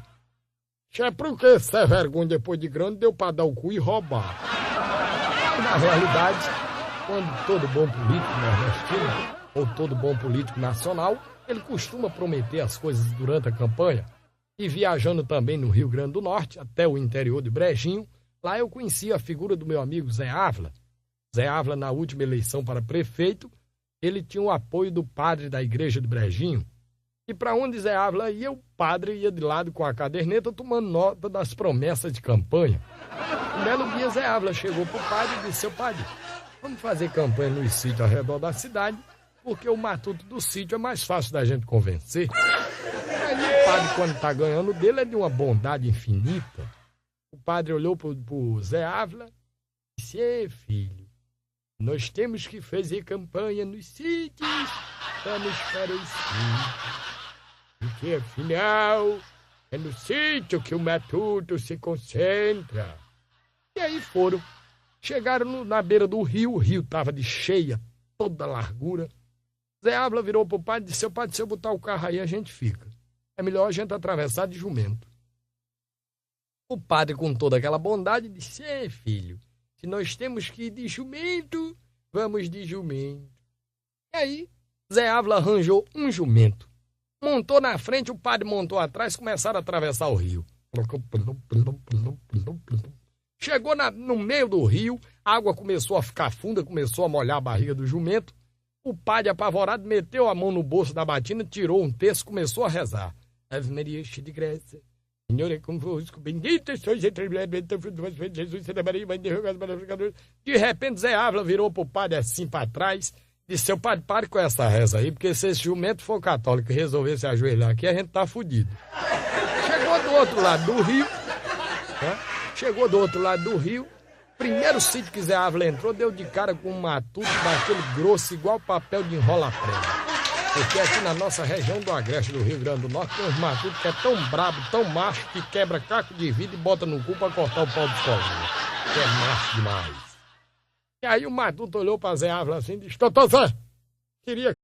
É porque se é vergonha depois de grande, deu pra dar o cu e roubar. Na realidade, quando todo bom político nordestino, ou todo bom político nacional, ele costuma prometer as coisas durante a campanha. E viajando também no Rio Grande do Norte, até o interior de Brejinho, lá eu conheci a figura do meu amigo Zé Ávila. Zé Ávila, na última eleição para prefeito, ele tinha o apoio do padre da igreja de Brejinho. E para onde Zé Ávila ia, o padre ia de lado com a caderneta tomando nota das promessas de campanha. Um belo dia, Zé Ávila chegou pro padre e disse, seu padre, vamos fazer campanha nos sítios ao redor da cidade, porque o matuto do sítio é mais fácil da gente convencer. Aí o padre, quando tá ganhando dele, é de uma bondade infinita. O padre olhou pro Zé Ávila e disse, filho, nós temos que fazer campanha nos sítios, vamos para os sítios. Porque afinal, é no sítio que o matuto se concentra. E aí foram. Chegaram na beira do rio, o rio estava de cheia, toda a largura. Zé Ávila virou pro padre e disse, seu padre, se eu botar o carro aí, a gente fica. É melhor a gente atravessar de jumento. O padre, com toda aquela bondade, disse, filho, se nós temos que ir de jumento, vamos de jumento. E aí, Zé Ávila arranjou um jumento. Montou na frente, o padre montou atrás, começaram a atravessar o rio. Chegou no meio do rio, a água começou a ficar funda, começou a molhar a barriga do jumento. O padre, apavorado, meteu a mão no bolso da batina, tirou um terço, começou a rezar. Ave Maria, cheia de graça, Senhor é convosco, bendita sois entre mulheres, bendito fruto do vosso ventre, Jesus, Santa Maria, mãe de Deus. De repente, Zé Ávila virou pro padre assim para trás, disse, seu padre, pare com essa reza aí, porque se esse jumento for católico e resolver se ajoelhar aqui, a gente tá fudido. Chegou do outro lado do rio, primeiro sítio que Zé Ávila entrou, deu de cara com um matuto daquele grosso, igual papel de enrola-prego. Porque aqui na nossa região do Agreste do Rio Grande do Norte tem uns matutos que é tão brabo, tão macho, que quebra caco de vidro e bota no cu pra cortar o pau dos colinhos. Que é macho demais. E aí o matuto olhou pra Zé Ávila assim e disse, doutor Zé, queria...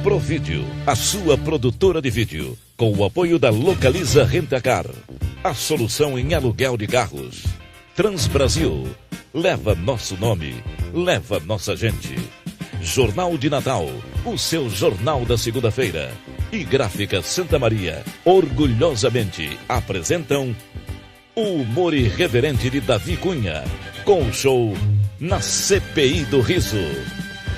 Provídeo, a sua produtora de vídeo, com o apoio da Localiza Rent-A-Car, a solução em aluguel de carros. Transbrasil, leva nosso nome, leva nossa gente. Jornal de Natal, o seu jornal da segunda-feira. E Gráfica Santa Maria, orgulhosamente apresentam o humor irreverente de Davi Cunha, com o show Na CPI do Riso.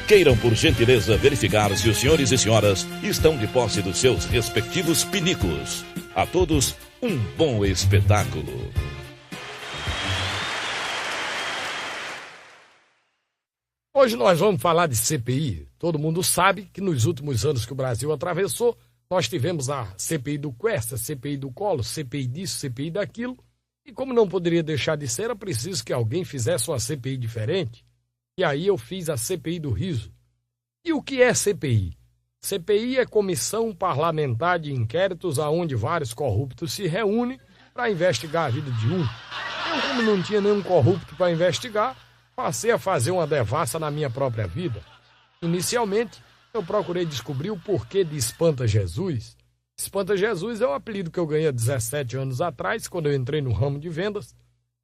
Queiram, por gentileza, verificar se os senhores e senhoras estão de posse dos seus respectivos pinicos. A todos, um bom espetáculo. Hoje nós vamos falar de CPI. Todo mundo sabe que nos últimos anos que o Brasil atravessou, nós tivemos a CPI do Quest, a CPI do Collor, CPI disso, CPI daquilo. E como não poderia deixar de ser, era preciso que alguém fizesse uma CPI diferente. E aí eu fiz a CPI do riso. E o que é CPI? CPI é Comissão Parlamentar de Inquéritos, aonde vários corruptos se reúnem para investigar a vida de um. Eu, como não tinha nenhum corrupto para investigar, passei a fazer uma devassa na minha própria vida. Inicialmente, eu procurei descobrir o porquê de Espanta Jesus. Espanta Jesus é um apelido que eu ganhei há 17 anos atrás, quando eu entrei no ramo de vendas.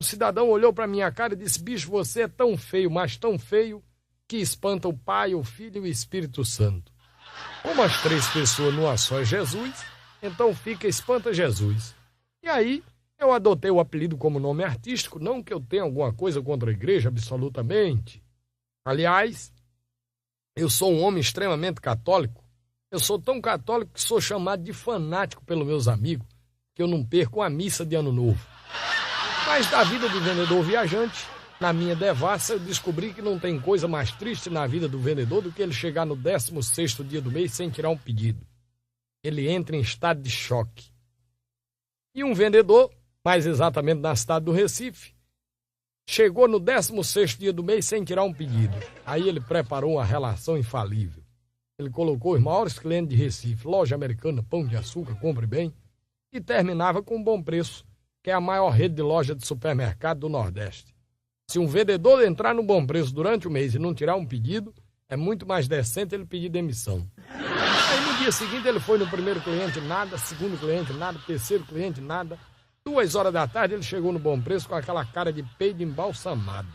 O cidadão olhou para minha cara e disse: bicho, você é tão feio, mas tão feio, que espanta o Pai, o Filho e o Espírito Santo. Como as 3 pessoas numa só é Jesus, então fica Espanta Jesus. E aí, eu adotei o apelido como nome artístico, não que eu tenha alguma coisa contra a igreja, absolutamente. Aliás, eu sou um homem extremamente católico. Eu sou tão católico que sou chamado de fanático pelos meus amigos, que eu não perco a missa de Ano Novo. Mas da vida do vendedor viajante, na minha devassa, eu descobri que não tem coisa mais triste na vida do vendedor do que ele chegar no 16º dia do mês sem tirar um pedido. Ele entra em estado de choque. E um vendedor, mais exatamente na cidade do Recife, chegou no 16º dia do mês sem tirar um pedido. Aí ele preparou uma relação infalível. Ele colocou os maiores clientes de Recife, Loja Americana, Pão de Açúcar, Compre Bem, e terminava com um Bom Preço, que é a maior rede de loja de supermercado do Nordeste. Se um vendedor entrar no Bom Preço durante o mês e não tirar um pedido, é muito mais decente ele pedir demissão. Aí no dia seguinte ele foi no primeiro cliente, nada, segundo cliente, nada, terceiro cliente, nada. 2 horas da tarde ele chegou no Bom Preço com aquela cara de peido embalsamado.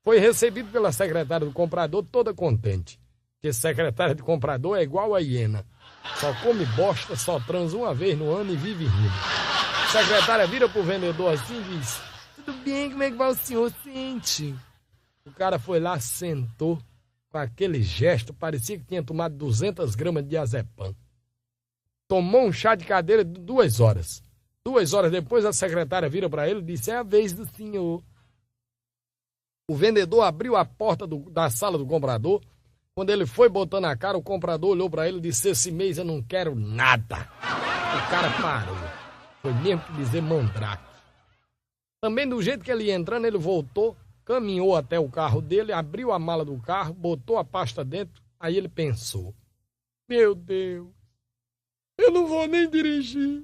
Foi recebido pela secretária do comprador toda contente. Porque secretária de comprador é igual a hiena. Só come bosta, só transa uma vez no ano e vive rindo. A secretária vira pro vendedor assim e diz: tudo bem, como é que vai o senhor sente? O cara foi lá, sentou com aquele gesto, parecia que tinha tomado 200 gramas de diazepam. Tomou um chá de cadeira de 2 horas. 2 horas depois, a secretária vira para ele e disse: é a vez do senhor. O vendedor abriu a porta da sala do comprador. Quando ele foi botando a cara, o comprador olhou para ele e disse: esse mês eu não quero nada. O cara parou. Foi mesmo que dizer mandrake. Também do jeito que ele ia entrando, ele voltou, caminhou até o carro dele, abriu a mala do carro, botou a pasta dentro. Aí ele pensou: meu Deus, eu não vou nem dirigir.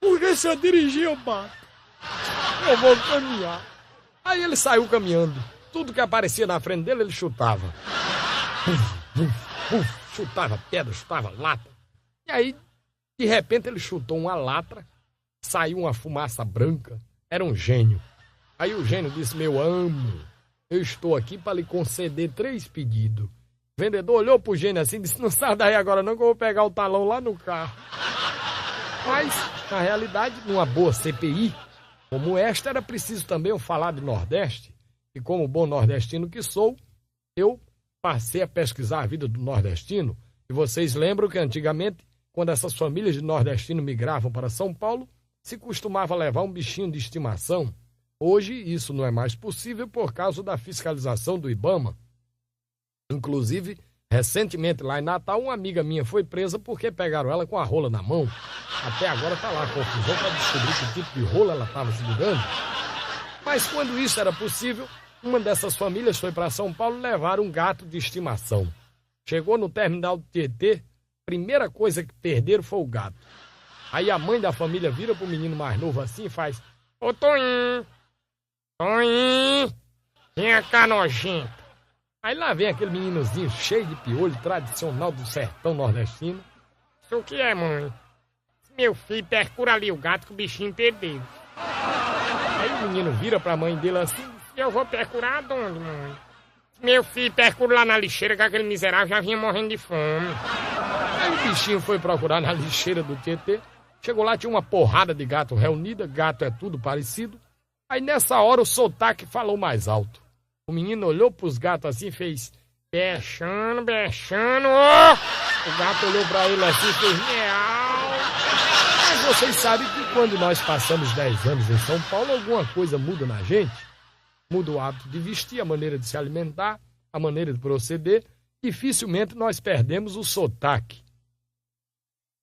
Porque se eu dirigir, eu bato. Eu vou caminhar. Aí ele saiu caminhando. Tudo que aparecia na frente dele, ele chutava. Chutava pedra, chutava lata. E aí, de repente, ele chutou uma latra, saiu uma fumaça branca. Era um gênio. Aí o gênio disse: meu amo, eu estou aqui para lhe conceder 3 pedidos. O vendedor olhou pro gênio assim e disse: não sai daí agora não, que eu vou pegar o talão lá no carro. Mas, na realidade, numa boa CPI como esta, era preciso também eu falar do Nordeste. E como bom nordestino que sou, eu passei a pesquisar a vida do nordestino. E vocês lembram que antigamente, quando essas famílias de nordestino migravam para São Paulo, se costumava levar um bichinho de estimação. Hoje isso não é mais possível por causa da fiscalização do IBAMA. Inclusive, recentemente lá em Natal, uma amiga minha foi presa porque pegaram ela com a rola na mão. Até agora está lá a confusão para descobrir que tipo de rola ela estava segurando. Mas quando isso era possível, uma dessas famílias foi para São Paulo levar um gato de estimação. Chegou no terminal do Tietê, primeira coisa que perderam foi o gato. Aí a mãe da família vira pro menino mais novo assim e faz: ô Toninho, Toninho, vem cá nojento. Aí lá vem aquele meninozinho cheio de piolho, tradicional do sertão nordestino. Isso o que é, mãe? Meu filho, percura ali o gato que o bichinho perdeu. Aí o menino vira pra mãe dele assim: eu vou percurar onde, mãe? Meu filho, percura lá na lixeira, que aquele miserável já vinha morrendo de fome. Aí o bichinho foi procurar na lixeira do Tietê. Chegou lá, tinha uma porrada de gato reunida. Gato é tudo parecido. Aí nessa hora o sotaque falou mais alto. O menino olhou pros gatos assim e fez: bechando, bechando. Oh! O gato olhou pra ele assim e fez: miau. Mas vocês sabem que quando nós passamos 10 anos em São Paulo, alguma coisa muda na gente. Muda o hábito de vestir, a maneira de se alimentar, a maneira de proceder. Dificilmente nós perdemos o sotaque.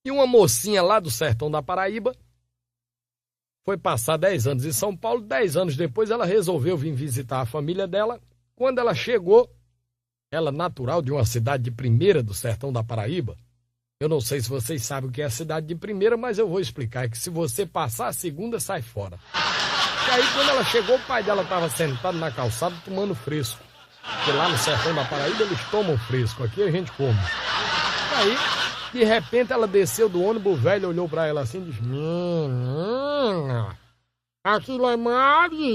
E uma mocinha lá do sertão da Paraíba foi passar 10 anos em São Paulo. 10 anos depois ela resolveu vir visitar a família dela. Quando ela chegou, ela natural de uma cidade de Primeira do sertão da Paraíba. Eu não sei se vocês sabem o que é a cidade de Primeira, mas eu vou explicar que se você passar a segunda, sai fora. E aí quando ela chegou, o pai dela estava sentado na calçada tomando fresco. Porque lá no sertão da Paraíba eles tomam fresco, aqui a gente come. Aí De repente ela desceu do ônibus, o velho olhou pra ela assim e disse: Menina, aquilo é Maria.